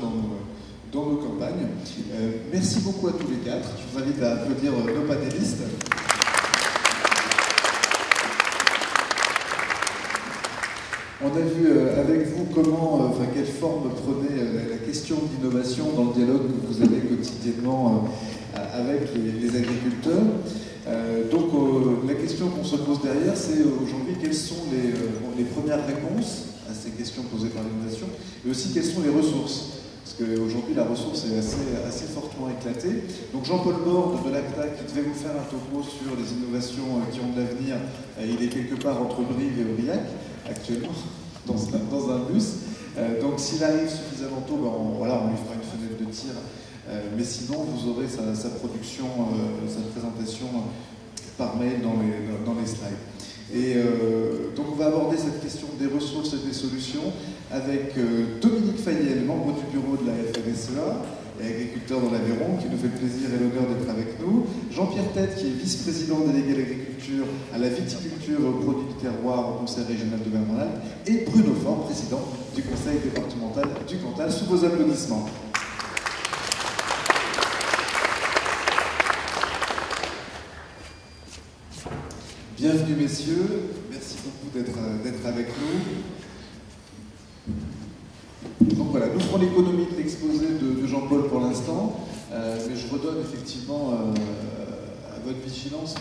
dans nos campagnes. Merci beaucoup à tous les quatre. Je vous invite à applaudir nos panélistes. On a vu avec vous quelle forme prenait la question d'innovation dans le dialogue que vous avez quotidiennement avec les agriculteurs. Donc la question qu'on se pose derrière, c'est aujourd'hui quelles sont les premières réponses à ces questions posées par l'innovation, et aussi quelles sont les ressources. Parce qu'aujourd'hui, la ressource est assez fortement éclatée. Donc Jean-Paul Borde de l'ACTA, qui devait vous faire un topo sur les innovations qui ont de l'avenir, il est quelque part entre Brive et Aurillac, actuellement, dans un bus. Donc s'il arrive suffisamment tôt, on lui fera une fenêtre de tir. Mais sinon, vous aurez sa production, sa présentation par mail dans les slides. Et donc on va aborder cette question des ressources et des solutions avec Dominique Fayel, membre du bureau de la FNSEA et agriculteur dans l'Aveyron, qui nous fait le plaisir et l'honneur d'être avec nous. Jean-Pierre Tête, qui est vice-président délégué à l'agriculture, à la viticulture et aux produits du terroir au Conseil régional de Vermont-Alpes, et Bruno Faure, président du Conseil départemental du Cantal. Sous vos applaudissements. Bienvenue messieurs, merci beaucoup d'être avec nous. Donc voilà, nous ferons l'économie de l'exposé de Jean-Paul pour l'instant, mais je redonne effectivement à votre vigilance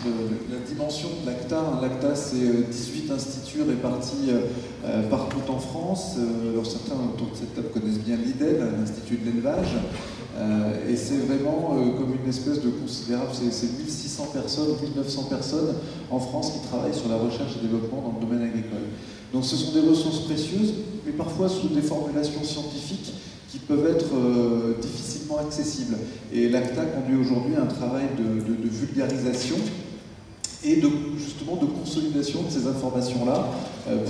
la dimension de l'ACTA. L'ACTA, c'est 18 instituts répartis partout en France. Alors certains autour de cette table connaissent bien l'IDEL, l'Institut de l'élevage. Et c'est vraiment comme une espèce de considérable, c'est 1600 personnes, 1900 personnes en France qui travaillent sur la recherche et développement dans le domaine agricole. Donc ce sont des ressources précieuses, mais parfois sous des formulations scientifiques qui peuvent être difficilement accessibles. Et l'ACTA conduit aujourd'hui un travail de vulgarisation et justement de consolidation de ces informations-là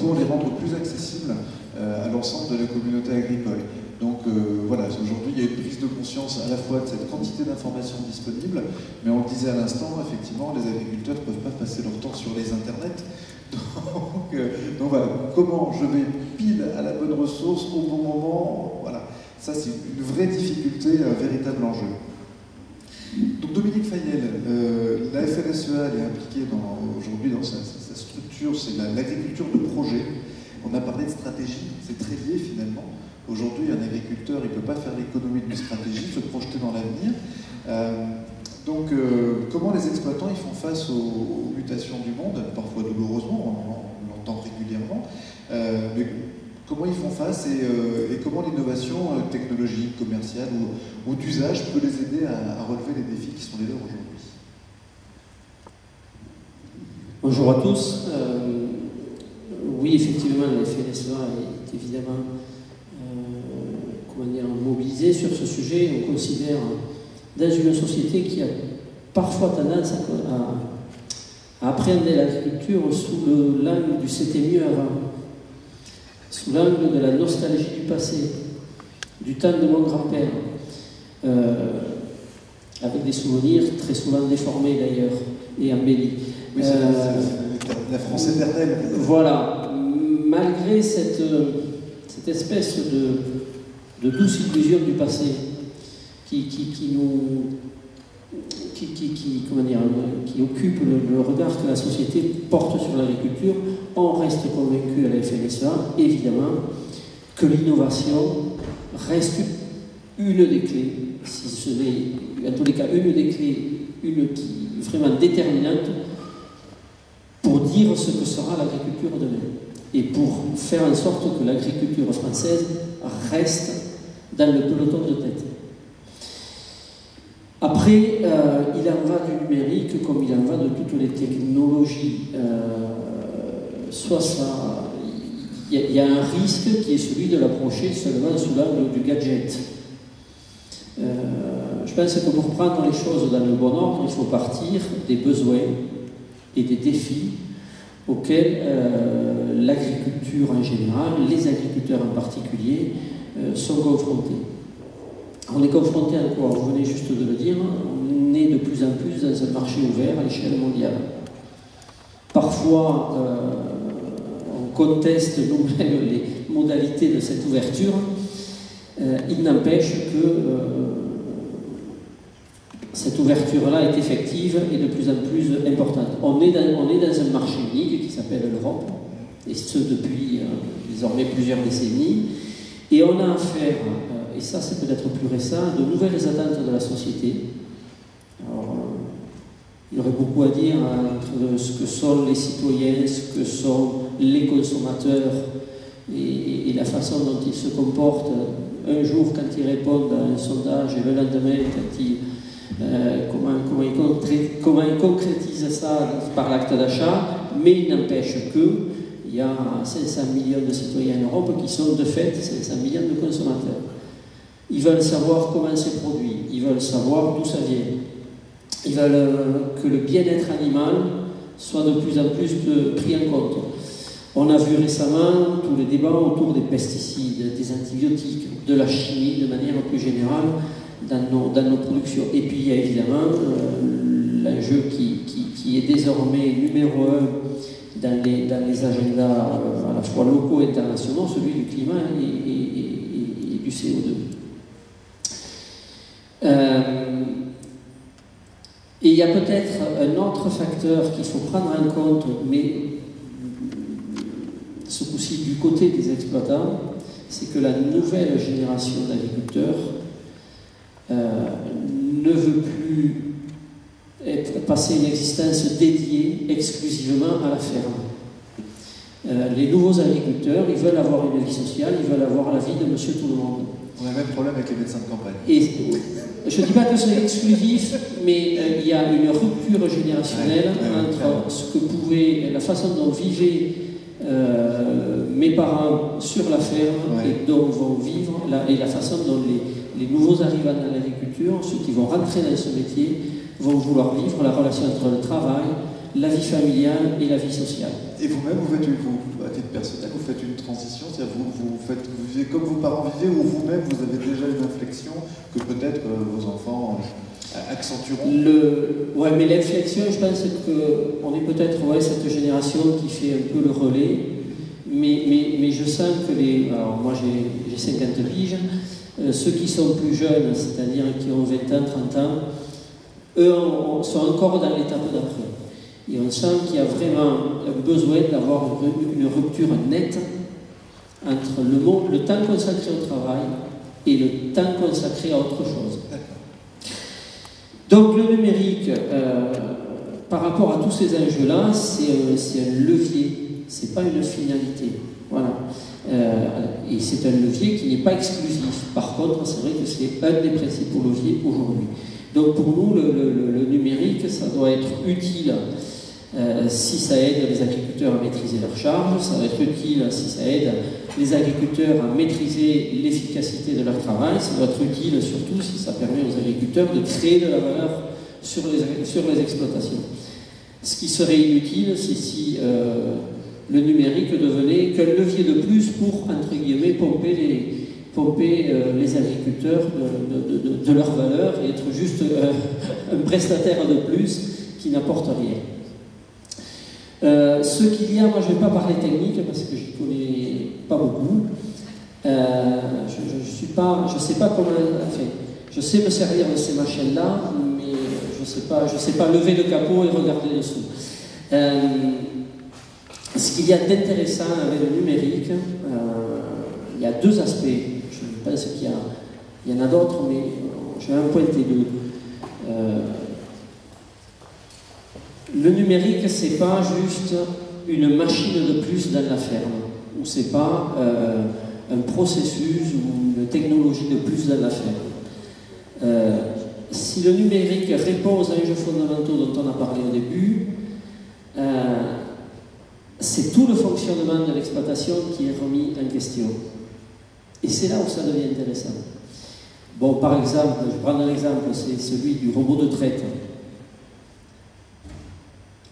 pour les rendre plus accessibles à l'ensemble de la communauté agricole. Donc voilà, aujourd'hui il y a une prise de conscience à la fois de cette quantité d'informations disponibles, mais on le disait à l'instant, effectivement, les agriculteurs ne peuvent pas passer leur temps sur les internets. Donc voilà, comment je vais pile à la bonne ressource au bon moment, voilà. Ça c'est une vraie difficulté, un véritable enjeu. Donc Dominique Fayel, la FNSEA elle est impliquée aujourd'hui dans sa structure, c'est l'agriculture de projet. On a parlé de stratégie, c'est très lié finalement. Aujourd'hui, un agriculteur, il ne peut pas faire l'économie d'une stratégie, se projeter dans l'avenir. Donc, comment les exploitants ils font face aux mutations du monde, parfois douloureusement, on l'entend régulièrement, mais comment ils font face et comment l'innovation technologique, commerciale ou d'usage peut les aider à relever les défis qui sont les leurs aujourd'hui? Bonjour à tous. Oui, effectivement, la FNSEA est évidemment mobilisée sur ce sujet. On considère, dans une société qui a parfois tendance à appréhender l'agriculture sous l'angle du c'était mieux avant, sous l'angle de la nostalgie du passé, du temps de mon grand-père, avec des souvenirs très souvent déformés d'ailleurs et embellis. Oui, c'est la France éternelle. Voilà, malgré cette espèce de douce illusion du passé qui occupe le regard que la société porte sur l'agriculture, on reste convaincu à la FNSEA, évidemment, que l'innovation reste une des clés, si ce n'est, en tous les cas, une des clés, qui est vraiment déterminante pour dire ce que sera l'agriculture demain et pour faire en sorte que l'agriculture française reste dans le peloton de tête. Après, il en va du numérique comme il en va de toutes les technologies. Il y a un risque qui est celui de l'approcher seulement sous l'angle du gadget. Je pense que pour prendre les choses dans le bon ordre, il faut partir des besoins et des défis auxquels l'agriculture en général, les agriculteurs en particulier, sont confrontés. On est confronté à quoi? Vous venez juste de le dire, on est de plus en plus dans un marché ouvert à l'échelle mondiale. Parfois, on conteste nous-mêmes les modalités de cette ouverture. Il n'empêche que cette ouverture-là est effective et de plus en plus importante. On est dans un marché unique qui s'appelle l'Europe, et ce depuis désormais plusieurs décennies, et on a affaire, et ça c'est peut-être plus récent, de nouvelles attentes de la société. Alors, il y aurait beaucoup à dire entre ce que sont les citoyens, ce que sont les consommateurs, et la façon dont ils se comportent un jour quand ils répondent à un sondage et le lendemain quand ils comment ils concrétisent ça par l'acte d'achat, mais il n'empêche qu'il y a 500 millions de citoyens en Europe qui sont de fait 500 millions de consommateurs. Ils veulent savoir comment c'est produit, ils veulent savoir d'où ça vient, ils veulent que le bien-être animal soit de plus en plus pris en compte. On a vu récemment tous les débats autour des pesticides, des antibiotiques, de la chimie de manière plus générale dans nos productions. Et puis il y a évidemment l'enjeu qui est désormais numéro un dans les agendas à la fois locaux et internationaux, celui du climat et du CO2. Et il y a peut-être un autre facteur qu'il faut prendre en compte, mais ce coup-ci du côté des exploitants, c'est que la nouvelle génération d'agriculteurs ne veut plus passer une existence dédiée exclusivement à la ferme. Les nouveaux agriculteurs, ils veulent avoir une vie sociale, ils veulent avoir la vie de monsieur tout le monde. On a le même problème avec les médecins de campagne. Et je ne dis pas que c'est exclusif, mais il y a une rupture générationnelle entre ce que pouvait, la façon dont vivaient mes parents sur la ferme et dont vont vivre, et la façon dont les nouveaux arrivants dans l'agriculture, ceux qui vont rentrer dans ce métier, vont vouloir vivre la relation entre le travail, la vie familiale et la vie sociale. Et vous-même, à titre personnel, vous faites une transition, c'est-à-dire vous vivez comme vos parents vivaient, ou vous-même vous avez déjà une inflexion que peut-être vos enfants accentueront. Ouais, mais l'inflexion, je pense qu'on est peut-être cette génération qui fait un peu le relais, mais je sens que alors moi j'ai 50 piges, ceux qui sont plus jeunes, c'est-à-dire qui ont 20 ans, 30 ans, eux sont encore dans l'étape d'après. Et on sent qu'il y a vraiment besoin d'avoir une rupture nette entre le temps consacré au travail et le temps consacré à autre chose. Donc le numérique, par rapport à tous ces enjeux-là, c'est un levier, c'est pas une finalité. Voilà. Et c'est un levier qui n'est pas exclusif. Par contre, c'est vrai que c'est un des principaux leviers aujourd'hui. Donc pour nous, le numérique, ça doit être utile si ça aide les agriculteurs à maîtriser leurs charges, ça va être utile si ça aide les agriculteurs à maîtriser l'efficacité de leur travail, ça va être utile surtout si ça permet aux agriculteurs de créer de la valeur sur les exploitations. Ce qui serait inutile, c'est si le numérique devenait qu'un levier de plus pour, entre guillemets, pomper les agriculteurs de leur valeur et être juste un prestataire de plus qui n'apporte rien. Ce qu'il y a, moi je ne vais pas parler technique parce que je ne connais pas beaucoup. Je sais pas comment elle fait. Je sais me servir de ces machines-là, mais je sais pas lever le capot et regarder dessous. Ce qu'il y a d'intéressant avec le numérique, il y a deux aspects. Je pense qu'il y en a d'autres, mais je vais en pointer deux. Le numérique, c'est pas juste une machine de plus dans la ferme, ou c'est pas un processus ou une technologie de plus dans la ferme. Si le numérique répond aux enjeux fondamentaux dont on a parlé au début, c'est tout le fonctionnement de l'exploitation qui est remis en question. Et c'est là où ça devient intéressant. Bon, par exemple, je prends un exemple, c'est celui du robot de traite.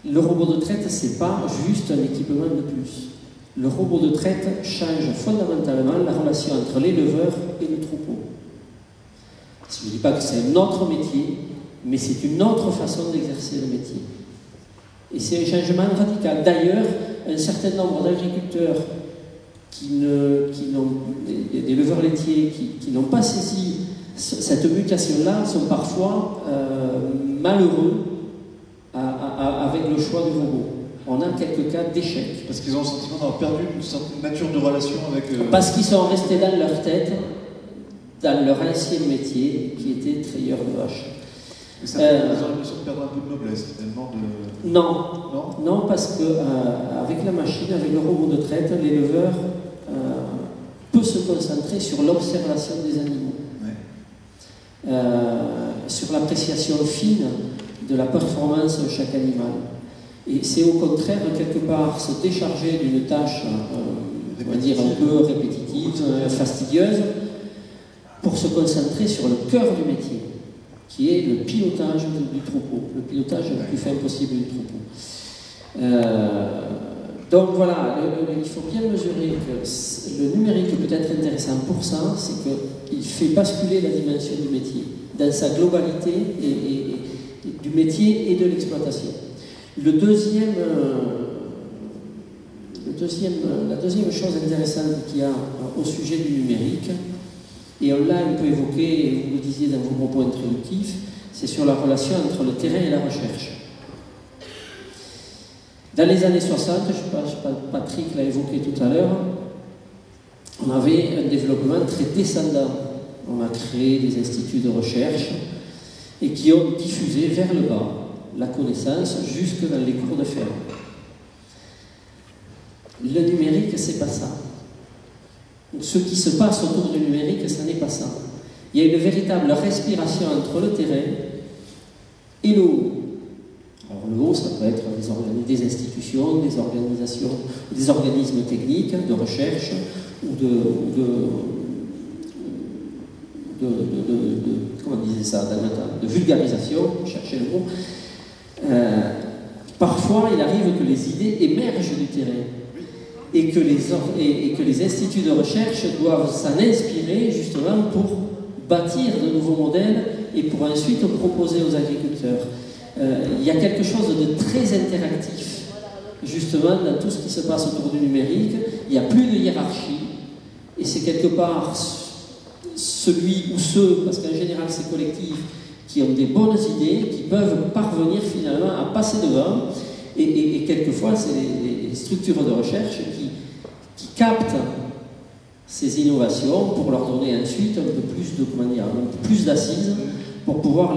Le robot de traite, c'est pas juste un équipement de plus. Le robot de traite change fondamentalement la relation entre l'éleveur et le troupeau. Je ne dis pas que c'est un autre métier, mais c'est une autre façon d'exercer le métier. Et c'est un changement radical. D'ailleurs, un certain nombre d'agriculteurs des éleveurs laitiers qui n'ont pas saisi cette mutation-là sont parfois malheureux avec le choix du robot. On a quelques cas d'échec. Parce qu'ils ont le sentiment d'avoir perdu une certaine nature de relation avec... Parce qu'ils sont restés dans leur tête, dans leur ancien métier, qui était trayeur de vaches. Et ça fait l'impression de perdre un peu de noblesse, finalement. Non, parce qu'avec la machine, avec le robot de traite, l'éleveur peut se concentrer sur l'observation des animaux, sur l'appréciation fine de la performance de chaque animal. Et c'est au contraire, quelque part, se décharger d'une tâche, on va dire, un peu répétitive, fastidieuse, pour se concentrer sur le cœur du métier, qui est le pilotage du troupeau, le pilotage le plus fin possible du troupeau. Donc voilà, il faut bien mesurer que le numérique peut être intéressant pour ça, c'est qu'il fait basculer la dimension du métier, dans sa globalité et du métier et de l'exploitation. La deuxième chose intéressante qu'il y a au sujet du numérique, et on l'a un peu évoqué, et vous le disiez dans vos propos introductifs, c'est sur la relation entre le terrain et la recherche. Dans les années 60, je sais pas, Patrick l'a évoqué tout à l'heure, on avait un développement très descendant. On a créé des instituts de recherche et qui ont diffusé vers le bas la connaissance jusque dans les cours de ferme. Le numérique, c'est pas ça. Ce qui se passe autour du numérique, ça n'est pas ça. Il y a une véritable respiration entre le terrain et le haut. Alors le haut, ça peut être des institutions, des organisations, des organismes techniques de recherche ou comment on disait ça, de vulgarisation, chercher le mot. Parfois, il arrive que les idées émergent du terrain et que les instituts de recherche doivent s'en inspirer justement pour bâtir de nouveaux modèles et pour ensuite proposer aux agriculteurs. Il y a quelque chose de très interactif justement dans tout ce qui se passe autour du numérique. Il n'y a plus de hiérarchie et c'est quelque part celui ou ceux, parce qu'en général c'est collectif, qui ont des bonnes idées, qui peuvent parvenir finalement à passer devant, et quelquefois c'est les structures de recherche qui captent ces innovations pour leur donner ensuite un peu plus de, comment dire, un peu plus d'assises pour pouvoir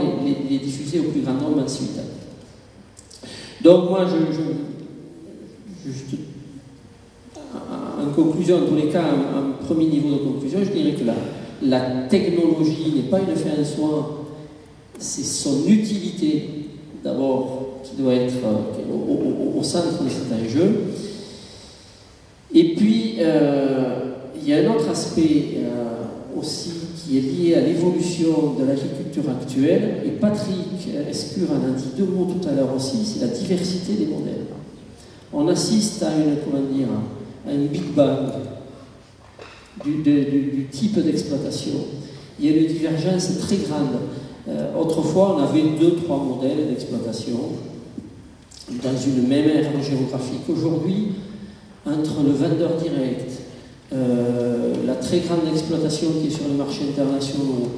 les diffuser au plus grand nombre ensuite. Donc moi, juste en conclusion, en tous les cas, un premier niveau de conclusion, je dirais que la technologie n'est pas une fin en soi, c'est son utilité d'abord qui doit être au centre de cet enjeu. Et puis, il y a un autre aspect aussi qui est lié à l'évolution de l'agriculture actuelle, et Patrick Escure en a dit deux mots tout à l'heure aussi, c'est la diversité des modèles. On assiste à une Big Bang du type d'exploitation. Il y a une divergence très grande. Autrefois, on avait 2-3 modèles d'exploitation dans une même aire géographique. Aujourd'hui, entre le vendeur direct, la très grande exploitation qui est sur les marchés internationaux,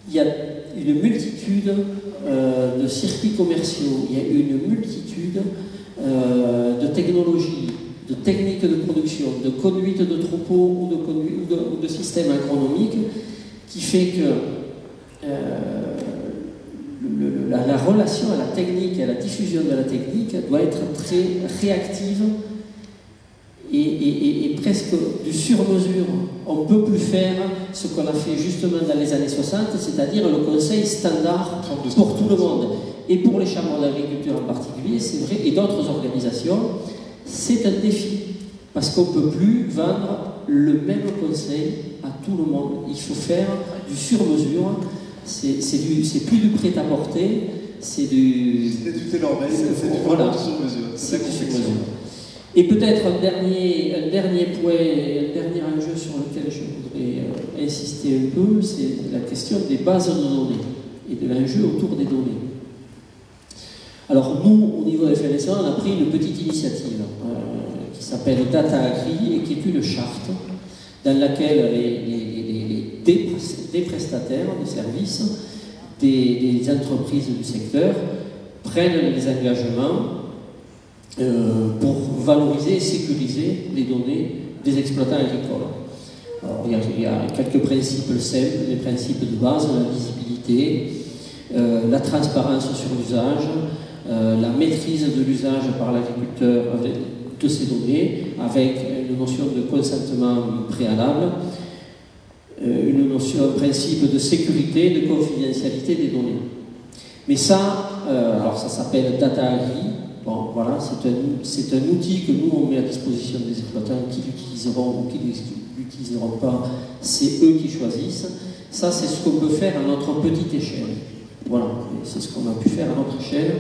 il y a une multitude de circuits commerciaux, il y a une multitude de technologies, de techniques de production, de conduite de troupeaux ou de systèmes agronomiques qui fait que la relation à la technique et à la diffusion de la technique doit être très réactive et presque du sur-mesure. On ne peut plus faire ce qu'on a fait justement dans les années 60, c'est-à-dire le conseil standard pour tout le monde. Et pour les chambres d'agriculture en particulier, c'est vrai, et d'autres organisations, c'est un défi. Parce qu'on ne peut plus vendre le même conseil à tout le monde. Il faut faire du sur-mesure. C'est plus du prêt-à-porter, c'est du... C'est du tailor-made, c'est du voilà, sur-mesure. C'est du sur-mesure. Et peut-être un dernier point, un dernier enjeu sur lequel je voudrais insister un peu, c'est la question des bases de données et de l'enjeu autour des données. Alors nous, au niveau de la FNSA, on a pris une petite initiative qui s'appelle Data Agri et qui est une charte dans laquelle des prestataires de services, des entreprises du secteur prennent des engagements pour valoriser et sécuriser les données des exploitants agricoles. Alors, il y a quelques principes simples, les principes de base, la visibilité, la transparence sur l'usage, la maîtrise de l'usage par l'agriculteur de ces données, avec une notion de consentement préalable, un principe de sécurité, de confidentialité des données. Mais ça, alors ça s'appelle Data Agri. Bon, voilà, c'est un outil que nous on met à disposition des exploitants qui l'utiliseront ou qui ne l'utiliseront pas, c'est eux qui choisissent. Ça, c'est ce qu'on peut faire à notre petite échelle. Voilà, c'est ce qu'on a pu faire à notre échelle.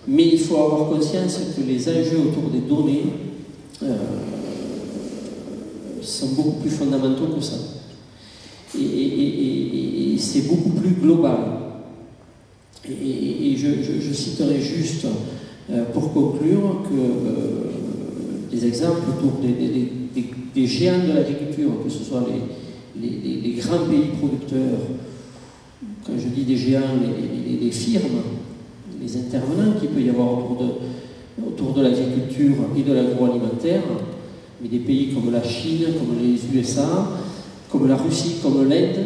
Mais il faut avoir conscience que les enjeux autour des données sont beaucoup plus fondamentaux que ça. Et c'est beaucoup plus global. Et je citerai juste, pour conclure, que des exemples autour des géants de l'agriculture, que ce soit les grands pays producteurs, quand je dis des géants, les firmes, les intervenants qu'il peut y avoir autour de l'agriculture et de l'agroalimentaire, mais des pays comme la Chine, comme les USA, comme la Russie, comme l'Inde,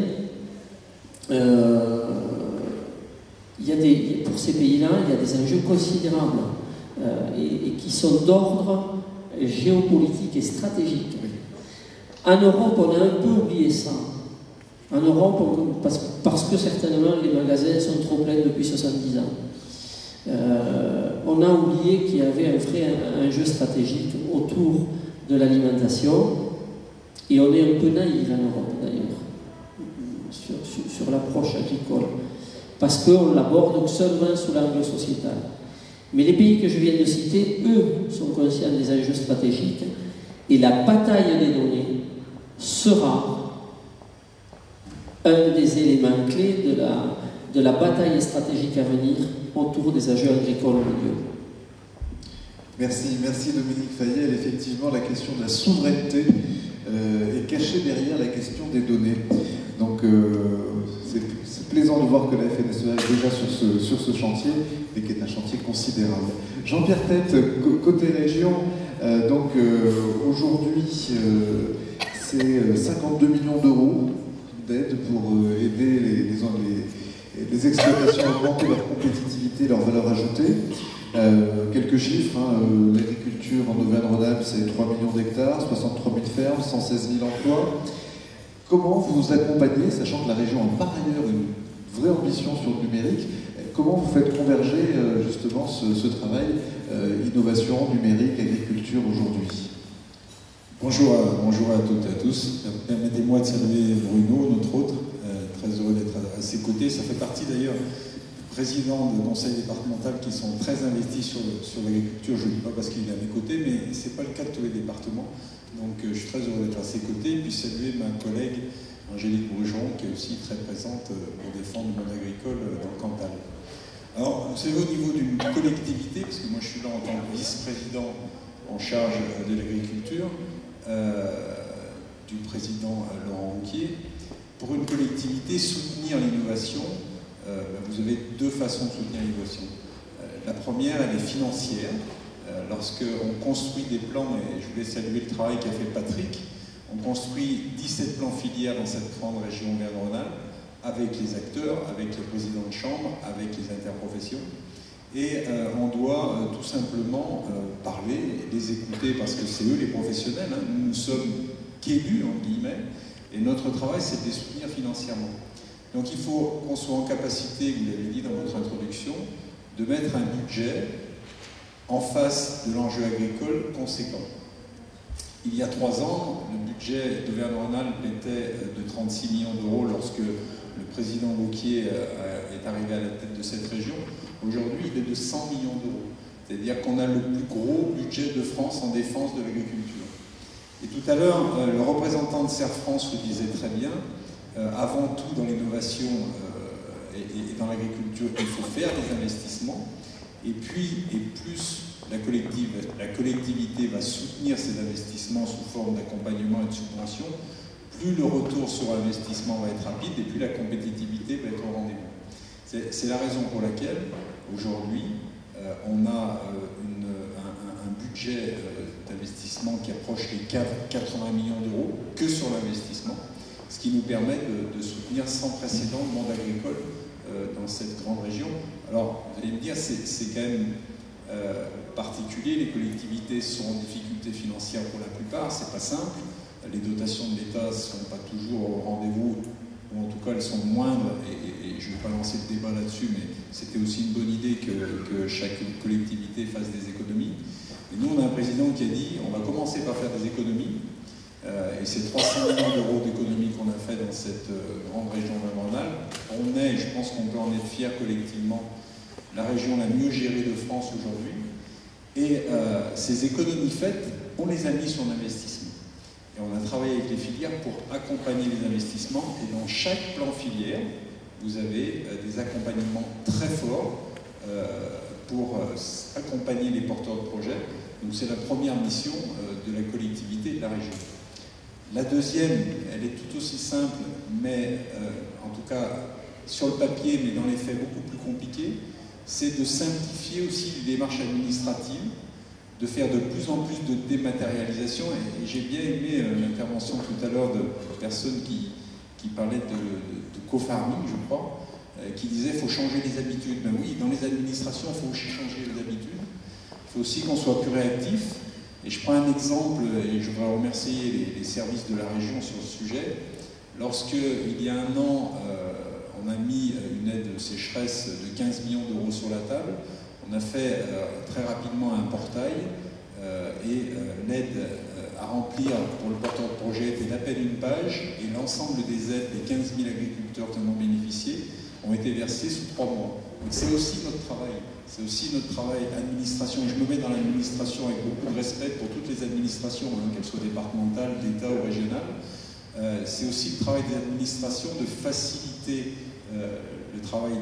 pour ces pays-là, il y a des enjeux considérables et qui sont d'ordre géopolitique et stratégique. En Europe, on a un peu oublié ça. En Europe, parce que certainement les magasins sont trop pleins depuis 70 ans. On a oublié qu'il y avait un vrai enjeu stratégique autour de l'alimentation, et on est un peu naïf en Europe d'ailleurs, sur l'approche agricole, parce qu'on l'aborde seulement sous l'angle sociétal. Mais les pays que je viens de citer, eux, sont conscients des enjeux stratégiques, et la bataille des données sera un des éléments clés de la bataille stratégique à venir autour des enjeux agricoles mondiaux. Merci Dominique Fayel. Effectivement, la question de la souveraineté est cachée derrière la question des données. Donc c'est plaisant de voir que la FNSEA est déjà sur ce chantier, et qui est un chantier considérable. Jean-Pierre Tête, côté région, aujourd'hui c'est 52 millions d'euros d'aide pour aider les exploitations à augmenter leur compétitivité, leur valeur ajoutée. Quelques chiffres, l'agriculture en Auvergne-Rhône-Alpes, c'est 3 millions d'hectares, 63 000 fermes, 116 000 emplois. Comment vous vous accompagnez, sachant que la région a par ailleurs une vraie ambition sur le numérique, comment vous faites converger justement ce travail innovation, numérique, agriculture aujourd'hui? Bonjour à toutes et à tous. Permettez-moi de saluer Bruno, notre hôte, très heureux d'être à ses côtés. Ça fait partie d'ailleurs président de conseil départemental qui sont très investis sur l'agriculture. Je ne dis pas parce qu'il est à mes côtés, mais ce n'est pas le cas de tous les départements. Donc je suis très heureux d'être à ses côtés. Et puis saluer ma collègue Angélique Brugeron, qui est aussi très présente pour défendre le monde agricole dans le Cantal. Alors, vous savez, au niveau d'une collectivité, parce que moi je suis là en tant que vice-président en charge de l'agriculture, du président Laurent Rouquier, pour une collectivité, soutenir l'innovation, vous avez deux façons de soutenir l'innovation. La première, elle est financière. Lorsqu'on construit des plans, et je voulais saluer le travail qu'a fait Patrick, on construit 17 plans filières dans cette grande région Auvergne-Rhône-Alpes, avec les acteurs, avec les présidents de chambre, avec les interprofessions. Et on doit tout simplement parler, les écouter, parce que c'est eux les professionnels, hein. Nous ne sommes qu'élus, entre guillemets, et notre travail, c'est de les soutenir financièrement. Donc il faut qu'on soit en capacité, vous l'avez dit dans votre introduction, de mettre un budget en face de l'enjeu agricole conséquent. Il y a 3 ans, le budget d'Auvergne-Rhône-Alpes était de 36 millions d'euros lorsque le président Wauquiez est arrivé à la tête de cette région. Aujourd'hui, il est de 100 millions d'euros. C'est-à-dire qu'on a le plus gros budget de France en défense de l'agriculture. Et tout à l'heure, le représentant de Serre France le disait très bien, avant tout dans l'innovation et dans l'agriculture, il faut faire des investissements. Et puis, plus la collectivité va soutenir ces investissements sous forme d'accompagnement et de subvention, plus le retour sur investissement va être rapide et plus la compétitivité va être au rendez-vous. C'est la raison pour laquelle, aujourd'hui, on a un budget d'investissement qui approche les 80 millions d'euros que sur l'investissement, ce qui nous permet de soutenir sans précédent le monde agricole dans cette grande région. Alors, vous allez me dire, c'est quand même particulier, les collectivités sont en difficulté financière pour la plupart, c'est pas simple, les dotations de l'État ne sont pas toujours au rendez-vous, ou en tout cas elles sont moindres, et je ne vais pas lancer le débat là-dessus, mais c'était aussi une bonne idée que chaque collectivité fasse des économies. Et nous, on a un président qui a dit, on va commencer par faire des économies, et ces 300 millions d'euros d'économies qu'on a fait dans cette grande région Auvergne-Rhône-Alpes, on est, je pense qu'on peut en être fiers collectivement, la région la mieux gérée de France aujourd'hui. Et ces économies faites, on les a mis sur l'investissement. Et on a travaillé avec les filières pour accompagner les investissements. Et dans chaque plan filière, vous avez des accompagnements très forts pour accompagner les porteurs de projets. Donc c'est la première mission de la collectivité et de la région. La deuxième, elle est tout aussi simple, mais en tout cas sur le papier, mais dans les faits beaucoup plus compliquée, c'est de simplifier aussi les démarches administratives, de faire de plus en plus de dématérialisation. Et j'ai bien aimé l'intervention tout à l'heure de personnes qui parlaient de co-farming, je crois, qui disaient qu'il faut changer les habitudes. Ben oui, dans les administrations, il faut aussi changer les habitudes. Il faut aussi qu'on soit plus réactif. Et je prends un exemple, et je voudrais remercier les services de la région sur ce sujet. Lorsqu'il y a un an, on a mis une aide sécheresse de 15 millions d'euros sur la table, on a fait très rapidement un portail et l'aide à remplir pour le porteur de projet était d'à peine une page et l'ensemble des aides des 15 000 agriculteurs qui en ont bénéficié ont été versés sous 3 mois. Donc c'est aussi notre travail. C'est aussi notre travail administration. Je me mets dans l'administration avec beaucoup de respect pour toutes les administrations, qu'elles soient départementales, d'État ou régionales. C'est aussi le travail des administrations de faciliter le travail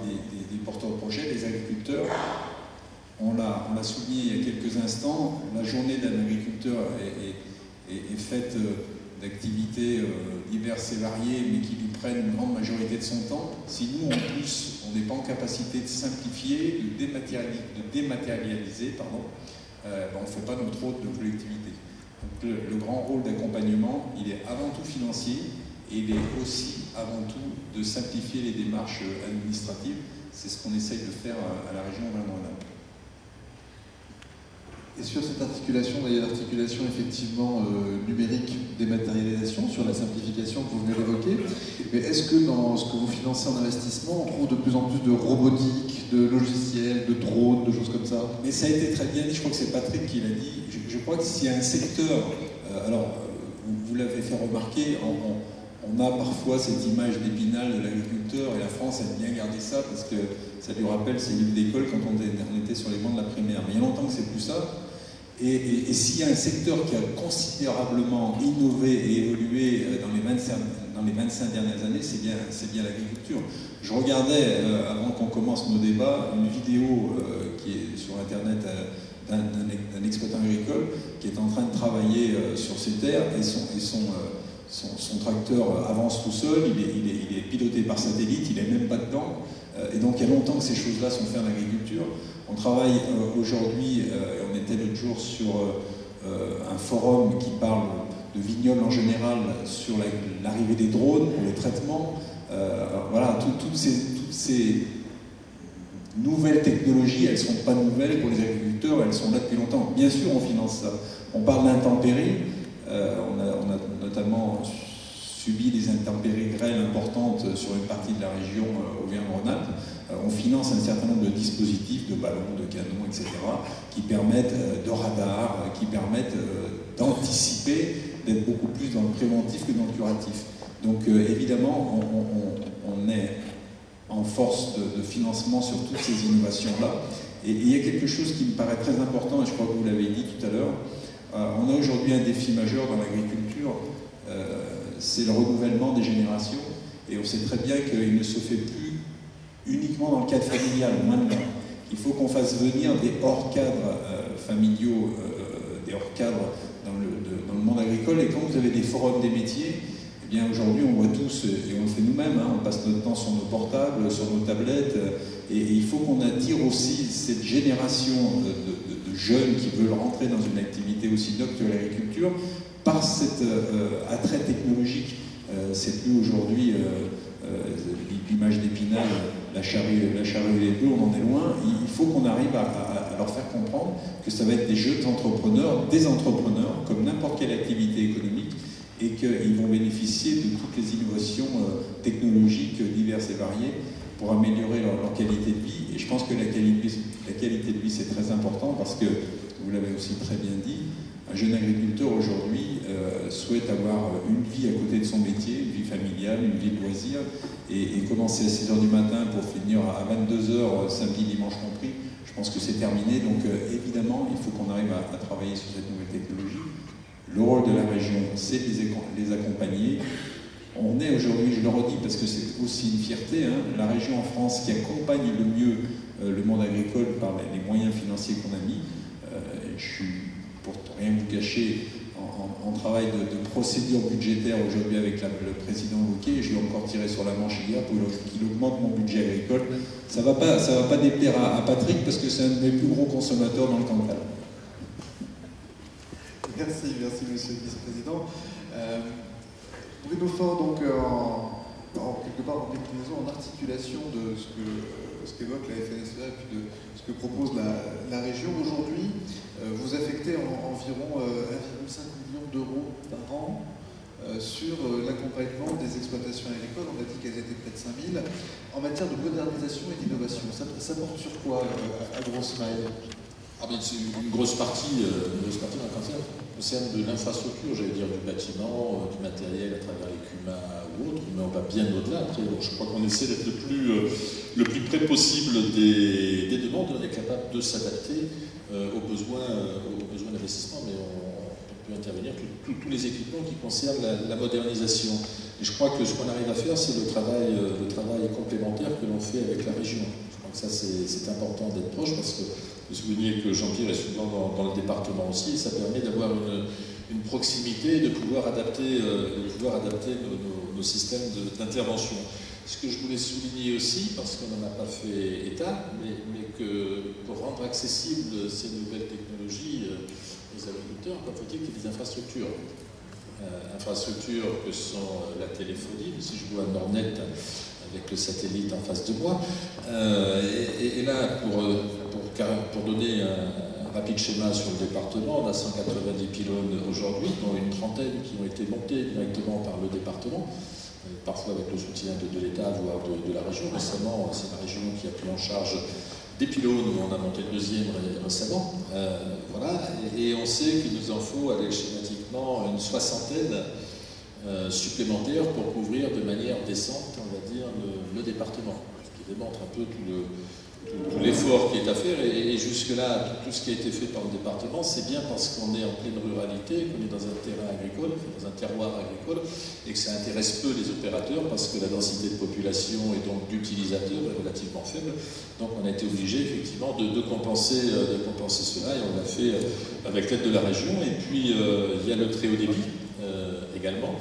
des porteurs de projets, des agriculteurs. On l'a souligné il y a quelques instants, la journée d'un agriculteur est faite d'activités diverses et variées, mais qui lui prennent une grande majorité de son temps. Si nous, en plus, on n'est pas en capacité de simplifier, de dématérialiser, on ne fait pas notre rôle de collectivité. Donc, le grand rôle d'accompagnement, il est avant tout financier, et il est aussi avant tout de simplifier les démarches administratives. C'est ce qu'on essaye de faire à la région Auvergne-Rhône-Alpes. Et sur cette articulation, il y a l'articulation effectivement numérique, dématérialisation, sur la simplification que vous venez d'évoquer. Mais est-ce que dans ce que vous financez en investissement, on trouve de plus en plus de robotique, de logiciels, de drones, de choses comme ça? Mais ça a été très bien dit, je crois que c'est Patrick qui l'a dit. Je crois que s'il y a un secteur, vous l'avez fait remarquer, on a parfois cette image d'Épinal de l'agriculteur, et la France aime bien garder ça parce que ça lui rappelle ses livres d'école quand on était sur les bancs de la primaire. Mais il y a longtemps que c'est plus ça. Et s'il y a un secteur qui a considérablement innové et évolué dans les 25 dernières années, c'est bien l'agriculture. Je regardais, avant qu'on commence nos débats, une vidéo qui est sur Internet d'un exploitant agricole qui est en train de travailler sur ses terres et son tracteur avance tout seul, il est piloté par satellite, il n'est même pas dedans. Et donc il y a longtemps que ces choses-là sont faites en agriculture. On travaille aujourd'hui, on était l'autre jour sur un forum qui parle de vignobles en général, sur l'arrivée des drones pour les traitements. Voilà, toutes ces nouvelles technologies, elles ne sont pas nouvelles pour les agriculteurs, elles sont là depuis longtemps. Bien sûr, on finance ça. On parle d'intempéries. On a notamment subi des intempéries grêles importantes sur une partie de la région Auvergne-Rhône-Alpes. On finance un certain nombre de dispositifs, de ballons, de canons, etc., qui permettent de radars, qui permettent d'anticiper, d'être beaucoup plus dans le préventif que dans le curatif. Donc évidemment, on est en force de financement sur toutes ces innovations-là. Et il y a quelque chose qui me paraît très important, et je crois que vous l'avez dit tout à l'heure. On a aujourd'hui un défi majeur dans l'agriculture, c'est le renouvellement des générations, et on sait très bien qu'il ne se fait plus uniquement dans le cadre familial, loin de là. Il faut qu'on fasse venir des hors-cadres familiaux, des hors-cadres dans le monde agricole, et quand vous avez des forums des métiers, eh bien aujourd'hui on voit tous, et on le fait nous-mêmes, on passe notre temps sur nos portables, sur nos tablettes, et il faut qu'on attire aussi cette génération de jeunes qui veulent rentrer dans une activité aussi noble que l'agriculture par cet attrait technologique. C'est plus aujourd'hui l'image d'Épinal, la charrue et les bœufs, on en est loin. Il faut qu'on arrive à leur faire comprendre que ça va être des jeunes entrepreneurs, des entrepreneurs, comme n'importe quelle activité économique, et qu'ils vont bénéficier de toutes les innovations technologiques diverses et variées pour améliorer leur qualité de vie. Et je pense que la qualité de vie, c'est très important parce que, vous l'avez aussi très bien dit, un jeune agriculteur aujourd'hui souhaite avoir une vie à côté de son métier, une vie familiale, une vie de loisirs, et commencer à 6 h du matin pour finir à 22 h, samedi, dimanche compris, je pense que c'est terminé. Donc évidemment, il faut qu'on arrive à travailler sur cette nouvelle technologie. Le rôle de la région, c'est de les accompagner. On est aujourd'hui, je le redis parce que c'est aussi une fierté, la région en France qui accompagne le mieux le monde agricole par les moyens financiers qu'on a mis. Je suis, pour rien vous cacher, en travail de procédure budgétaire aujourd'hui avec le président Wauquiez, et je l'ai encore tiré sur la manche hier pour qu'il augmente mon budget agricole. Ça va pas déplaire à Patrick parce que c'est un de mes plus gros consommateurs dans le Cantal. Merci Monsieur le Vice-président. Bruno Faure, donc quelque part en déclinaison, en articulation de ce qu'évoque la FNSEA et puis de ce que propose la région. Aujourd'hui, vous affectez environ 1,5 million d'euros par an sur l'accompagnement des exploitations agricoles. On a dit qu'elles étaient près de 5000. En matière de modernisation et d'innovation, ça porte sur quoi, AgroSmile? Une grosse partie d'un cancer concerne de l'infrastructure, j'allais dire du bâtiment, du matériel à travers les CUMA ou autres, mais on va bien au-delà. Après, je crois qu'on essaie d'être le plus près possible des demandes. On est capable de s'adapter aux besoins d'investissement, mais on peut intervenir tous les équipements qui concernent la modernisation. Et je crois que ce qu'on arrive à faire, c'est le travail complémentaire que l'on fait avec la région. Je crois que ça, c'est important d'être proche, parce que vous vous souvenez que Jean-Pierre est souvent dans le département aussi, et ça permet d'avoir une proximité et de pouvoir adapter nos systèmes d'intervention. Ce que je voulais souligner aussi, parce qu'on n'en a pas fait état, mais que pour rendre accessibles ces nouvelles technologies aux agriculteurs, il faut-il qu'il y ait des infrastructures. Infrastructures que sont la téléphonie, si je vois Nordnet avec le satellite en face de moi. Et là, pour donner un rapide schéma sur le département, on a 190 pylônes aujourd'hui, dont une trentaine qui ont été montés directement par le département, parfois avec le soutien de l'État, voire de la région. Récemment, c'est la région qui a pris en charge des pylônes, où on a monté le deuxième récemment. Voilà. Et on sait qu'il nous en faut, aller schématiquement, une soixantaine supplémentaires pour couvrir de manière décente, on va dire, le département. Ce qui démontre un peu tout l'effort qui est à faire. Et jusque-là, tout ce qui a été fait par le département, c'est bien parce qu'on est en pleine ruralité, qu'on est dans un terrain agricole, dans un terroir agricole, et que ça intéresse peu les opérateurs parce que la densité de population et donc d'utilisateurs est relativement faible. Donc on a été obligé effectivement de compenser cela, et on l'a fait avec l'aide de la région. Et puis il y a le très haut débit également.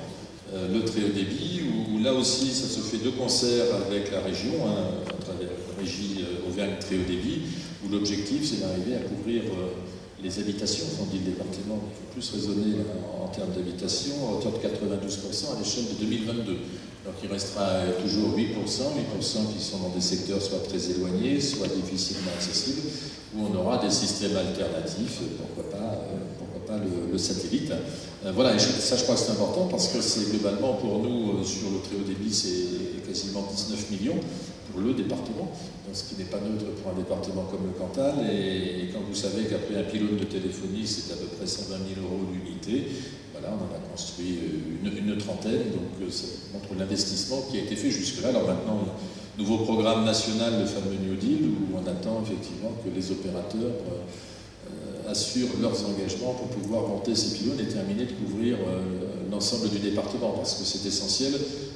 Le très haut débit, où là aussi ça se fait de concert avec la région, à travers la régie Auvergne très haut débit, où l'objectif c'est d'arriver à couvrir les habitations, on dit le département, il faut plus raisonner en termes d'habitation, à hauteur de 92% à l'échelle de 2022. Donc il restera toujours 8% qui sont dans des secteurs soit très éloignés, soit difficilement accessibles, où on aura des systèmes alternatifs, pourquoi pas le satellite. Voilà, et ça je crois que c'est important, parce que c'est globalement pour nous, sur le très haut débit, c'est quasiment 19 millions pour le département, donc ce qui n'est pas neutre pour un département comme le Cantal. Et quand vous savez qu'après un pylône de téléphonie, c'est à peu près 120 000 € l'unité, voilà, on en a construit une trentaine, donc ça montre l'investissement qui a été fait jusque-là. Alors maintenant, nouveau programme national, le fameux New Deal, où on attend effectivement que les opérateurs assurent leurs engagements pour pouvoir monter ces pylônes et terminer de couvrir l'ensemble du département, parce que c'est essentiel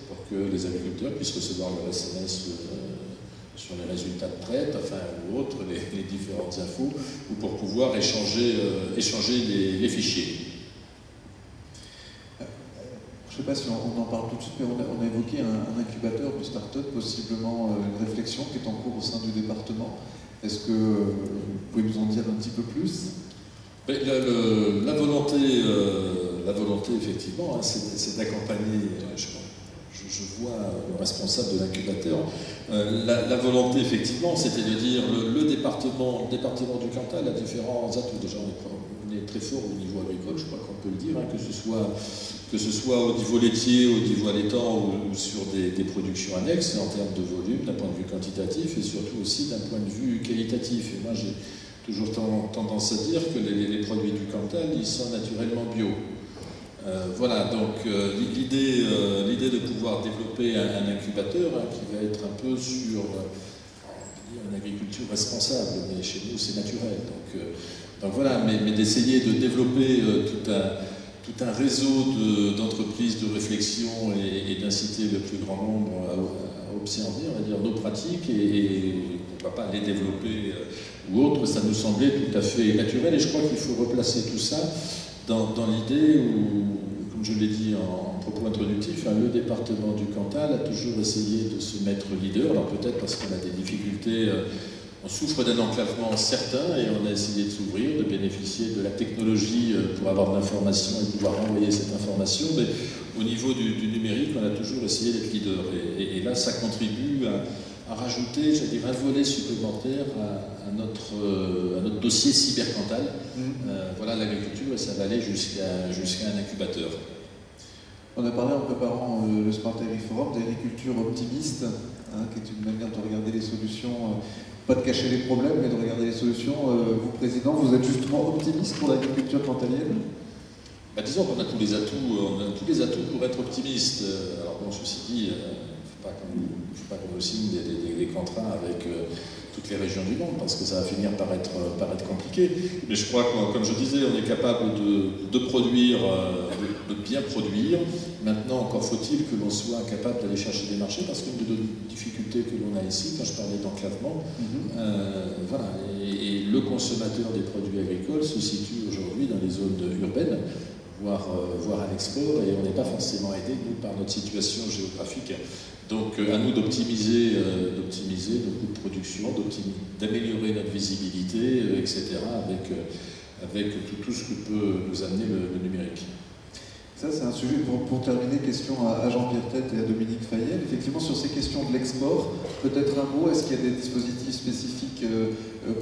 pour que les agriculteurs puissent recevoir leur SMS sur les résultats de traite, ou autres, les différentes infos, ou pour pouvoir échanger les fichiers. Je ne sais pas si on en parle tout de suite, mais on a évoqué un incubateur de start-up, possiblement une réflexion qui est en cours au sein du département. Est-ce que vous pouvez nous en dire un petit peu plus? La volonté, effectivement, c'est d'accompagner, je vois le responsable de l'incubateur, la volonté, effectivement, c'était de dire le département du Cantal a différents atouts. Déjà, on est très fort au niveau agricole, je crois qu'on peut le dire, que ce soit au niveau laitier, au niveau allaitant, ou sur des productions annexes, en termes de volume, d'un point de vue quantitatif, et surtout aussi d'un point de vue qualitatif. Et moi, j'ai toujours tendance à dire que les produits du Cantal, ils sont naturellement bio. Voilà, donc l'idée de pouvoir développer un incubateur qui va être un peu sur une agriculture responsable, mais chez nous c'est naturel. Donc voilà, mais d'essayer de développer tout un réseau d'entreprises de réflexion et d'inciter le plus grand nombre à observer, on va dire, nos pratiques et pourquoi pas les développer ou autres, ça nous semblait tout à fait naturel. Et je crois qu'il faut replacer tout ça dans l'idée où, comme je l'ai dit en propos introductif, le département du Cantal a toujours essayé de se mettre leader. Alors peut-être parce qu'on a des difficultés, on souffre d'un enclavement certain et on a essayé de s'ouvrir, de bénéficier de la technologie pour avoir de l'information et pouvoir envoyer cette information. Mais au niveau du numérique, on a toujours essayé d'être leader. Et là, ça contribue à rajouter, j'allais dire, un volet supplémentaire à notre dossier cybercantal. Voilà l'agriculture, et ça va aller jusqu'à un incubateur. On a parlé en préparant le Smart Agri Forum d'agriculture optimiste, qui est une manière de regarder les solutions, pas de cacher les problèmes, mais de regarder les solutions. Vous, Président, vous êtes justement optimiste pour l'agriculture cantalienne? Disons qu'on a tous les atouts pour être optimiste. Alors bon, ceci dit, il ne faut pas qu'on nous signe des contrats avec toutes les régions du monde, parce que ça va finir par être compliqué. Mais je crois que, comme je disais, on est capable de produire, de bien produire. Maintenant, encore faut-il que l'on soit capable d'aller chercher des marchés, parce qu'une des difficultés que l'on a ici, quand je parlais d'enclavement, voilà, et le consommateur des produits agricoles se situe aujourd'hui dans les zones urbaines, voire à l'export, et on n'est pas forcément aidé, nous, par notre situation géographique. Donc à nous d'optimiser nos coûts de production, d'améliorer notre visibilité, etc., avec tout ce que peut nous amener le numérique. Ça, c'est un sujet, pour terminer, question à Jean-Pierre Tête et à Dominique Fayel. Effectivement, sur ces questions de l'export, peut-être un mot, est-ce qu'il y a des dispositifs spécifiques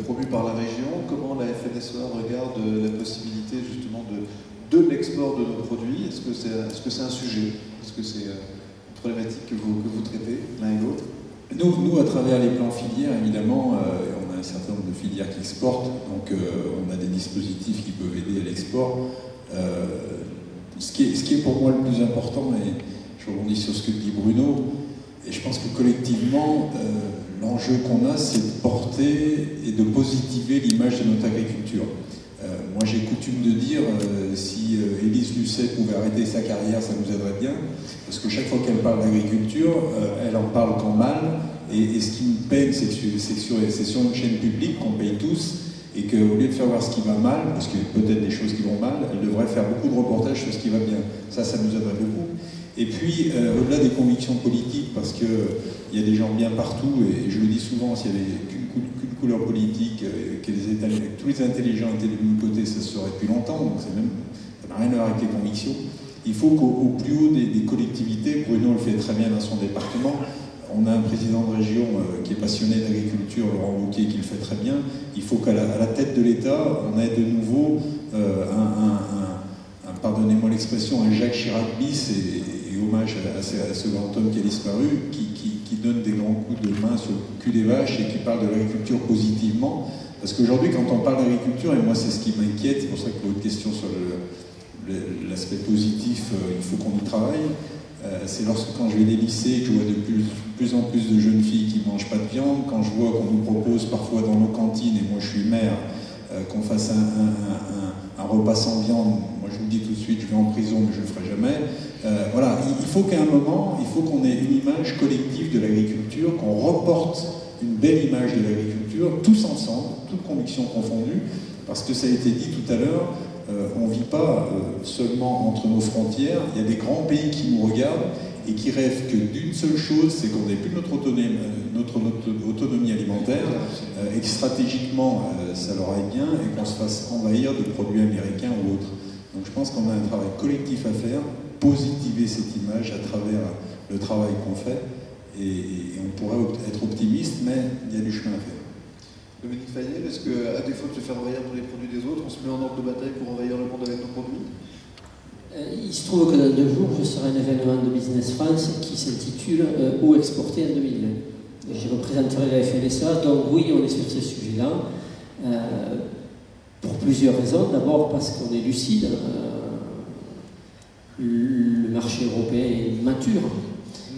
promus par la région? Comment la FNSEA regarde la possibilité justement de l'export de nos produits? Est-ce que c'est un sujet? Est-ce que c'est une problématique que vous traitez l'un et l'autre? Nous, à travers les plans filières, évidemment, on a un certain nombre de filières qui exportent, donc on a des dispositifs qui peuvent aider à l'export. Ce qui est pour moi le plus important, et je rebondis sur ce que dit Bruno, et je pense que collectivement, l'enjeu qu'on a, c'est de porter et de positiver l'image de notre agriculture. Moi, j'ai coutume de dire, si Élise Lucet pouvait arrêter sa carrière, ça nous aiderait bien, parce que chaque fois qu'elle parle d'agriculture, elle en parle qu'en mal, et ce qui me peine, c'est que c'est sur une chaîne publique qu'on paye tous, et qu'au lieu de faire voir ce qui va mal, parce qu'il y a peut-être des choses qui vont mal, elle devrait faire beaucoup de reportages sur ce qui va bien. Ça nous aiderait beaucoup. Et puis, au-delà des convictions politiques, parce qu'il y a des gens bien partout, et je le dis souvent, s'il n'y avait qu'une couleur politique, que tous les intelligents étaient de mon côté, ça se saurait depuis longtemps, donc ça n'a rien à voir avec les convictions. Il faut qu'au plus haut des collectivités, Bruno le fait très bien dans son département, on a un président de région qui est passionné d'agriculture, Laurent Wauquiez, qui le fait très bien. Il faut qu'à la tête de l'État, on ait de nouveau pardonnez-moi l'expression, un Jacques Chirac bis, et hommage à ce grand homme qui a disparu, qui donne des grands coups de main sur le cul des vaches et qui parle de l'agriculture positivement. Parce qu'aujourd'hui, quand on parle d'agriculture, et moi c'est ce qui m'inquiète, c'est pour ça que votre question sur l'aspect positif, il faut qu'on y travaille. C'est quand je vais des lycées que je vois de plus en plus de jeunes filles qui ne mangent pas de viande, quand je vois qu'on nous propose parfois dans nos cantines, et moi je suis maire, qu'on fasse un repas sans viande. Moi je vous le dis tout de suite, je vais en prison, mais je ne le ferai jamais. Voilà, il faut qu'à un moment, il faut qu'on ait une image collective de l'agriculture, qu'on reporte une belle image de l'agriculture, tous ensemble, toutes convictions confondues, parce que ça a été dit tout à l'heure, on ne vit pas seulement entre nos frontières, il y a des grands pays qui nous regardent et qui rêvent que d'une seule chose, c'est qu'on n'ait plus notre autonomie alimentaire, et que stratégiquement ça leur aille bien, et qu'on se fasse envahir de produits américains ou autres. Donc je pense qu'on a un travail collectif à faire, positiver cette image à travers le travail qu'on fait, et on pourrait être optimiste, mais il y a du chemin à faire. Dominique Fayel, est-ce qu'à défaut de se faire envahir par les produits des autres, on se met en ordre de bataille pour envahir le monde avec nos produits? Il se trouve que dans 2 jours, je serai à un événement de Business France qui s'intitule « Où exporter en 2020 ». Je représenterai la FNSEA, donc oui, on est sur ce sujet-là, pour plusieurs raisons. D'abord parce qu'on est lucide, le marché européen est mature.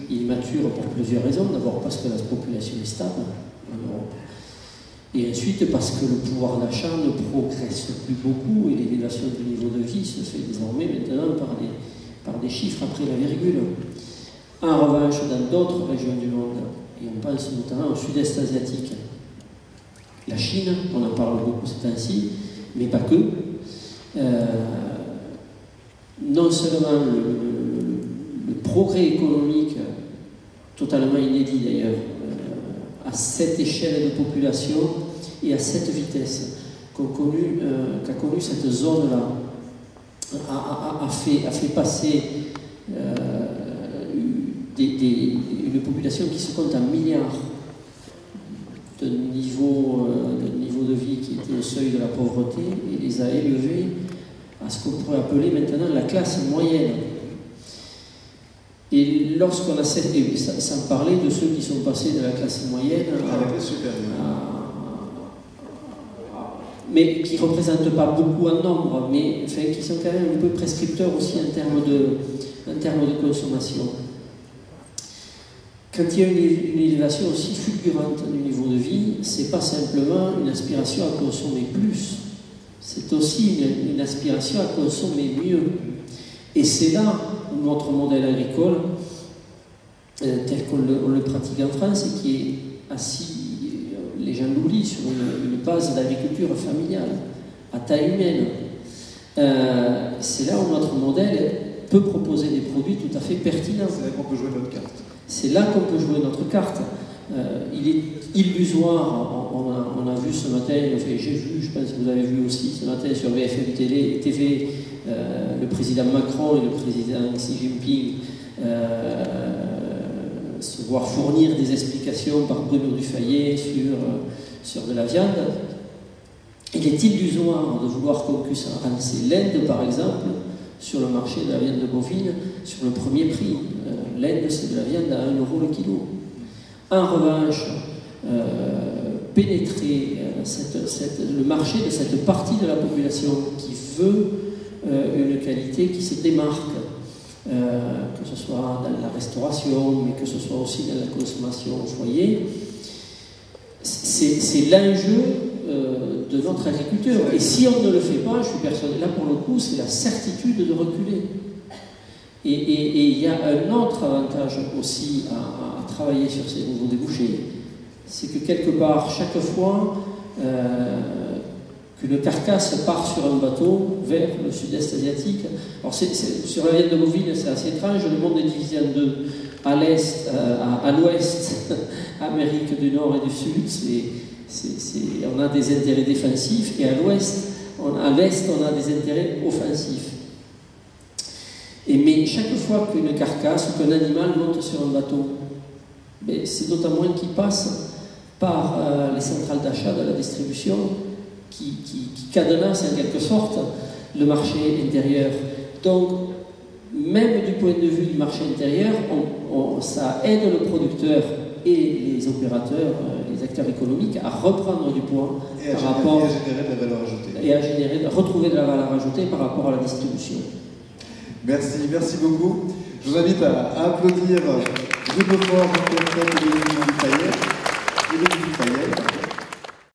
Il est mature pour plusieurs raisons. D'abord parce que la population est stable en Europe. Et ensuite parce que le pouvoir d'achat ne progresse plus beaucoup et l'élévation du niveau de vie se fait désormais maintenant par des chiffres après la virgule. En revanche, dans d'autres régions du monde, et on pense notamment au sud-est asiatique, la Chine, on en parle beaucoup ces temps-ci, mais pas que, non seulement le progrès économique, totalement inédit d'ailleurs, à cette échelle de population et à cette vitesse qu'a connu cette zone-là, a fait passer une population qui se compte en milliards de niveau de vie qui était au seuil de la pauvreté, et les a élevés à ce qu'on pourrait appeler maintenant la classe moyenne. Et lorsqu'on a sans parler de ceux qui sont passés de la classe moyenne mais qui ne représentent pas beaucoup en nombre, mais enfin, qui sont quand même un peu prescripteurs aussi en termes de consommation. Quand il y a une élévation aussi fulgurante du niveau de vie, ce n'est pas simplement une aspiration à consommer plus, c'est aussi une aspiration à consommer mieux. Et c'est là où notre modèle agricole, tel qu'on le pratique en France, et qui est assis, les gens l'oublient, sur une base d'agriculture familiale, à taille humaine, c'est là où notre modèle peut proposer des produits tout à fait pertinents. C'est là qu'on peut jouer notre carte. C'est là qu'on peut jouer notre carte. Il est illusoire, on a vu ce matin, enfin, j'ai vu, je pense que vous avez vu aussi ce matin sur BFM TV, le président Macron et le président Xi Jinping se voir fournir des explications par Bruno Dufayet sur de la viande. Il est illusoire de vouloir concurrencer l'Inde, par exemple, sur le marché de la viande bovine, sur le premier prix. L'Inde, c'est de la viande à 1 euro le kilo. En revanche, pénétrer le marché de cette partie de la population qui veut une qualité qui se démarque, que ce soit dans la restauration, mais que ce soit aussi dans la consommation au foyer, c'est l'enjeu de notre agriculture. Et si on ne le fait pas, je suis persuadé, là pour le coup, c'est la certitude de reculer. Et il y a un autre avantage aussi à travailler sur ces nouveaux débouchés, c'est que quelque part, chaque fois qu'une carcasse part sur un bateau vers le sud-est asiatique, alors sur la viande bovine, c'est assez étrange, le monde est divisé en deux. À l'est, à l'ouest, Amérique du Nord et du Sud, on a des intérêts défensifs, et à l'ouest, à l'est, on a des intérêts offensifs. Mais chaque fois qu'une carcasse ou qu'un animal monte sur un bateau, c'est d'autant moins qu'il passe par les centrales d'achat de la distribution qui cadenassent en quelque sorte le marché intérieur. Donc, même du point de vue du marché intérieur, ça aide le producteur et les opérateurs, les acteurs économiques à reprendre du poids et à générer de la valeur ajoutée. Et à retrouver de la valeur ajoutée par rapport à la distribution. Merci beaucoup. Je vous invite à applaudir Bruno Faure, Jean-Pierre Cotte et Émilie Dufayet.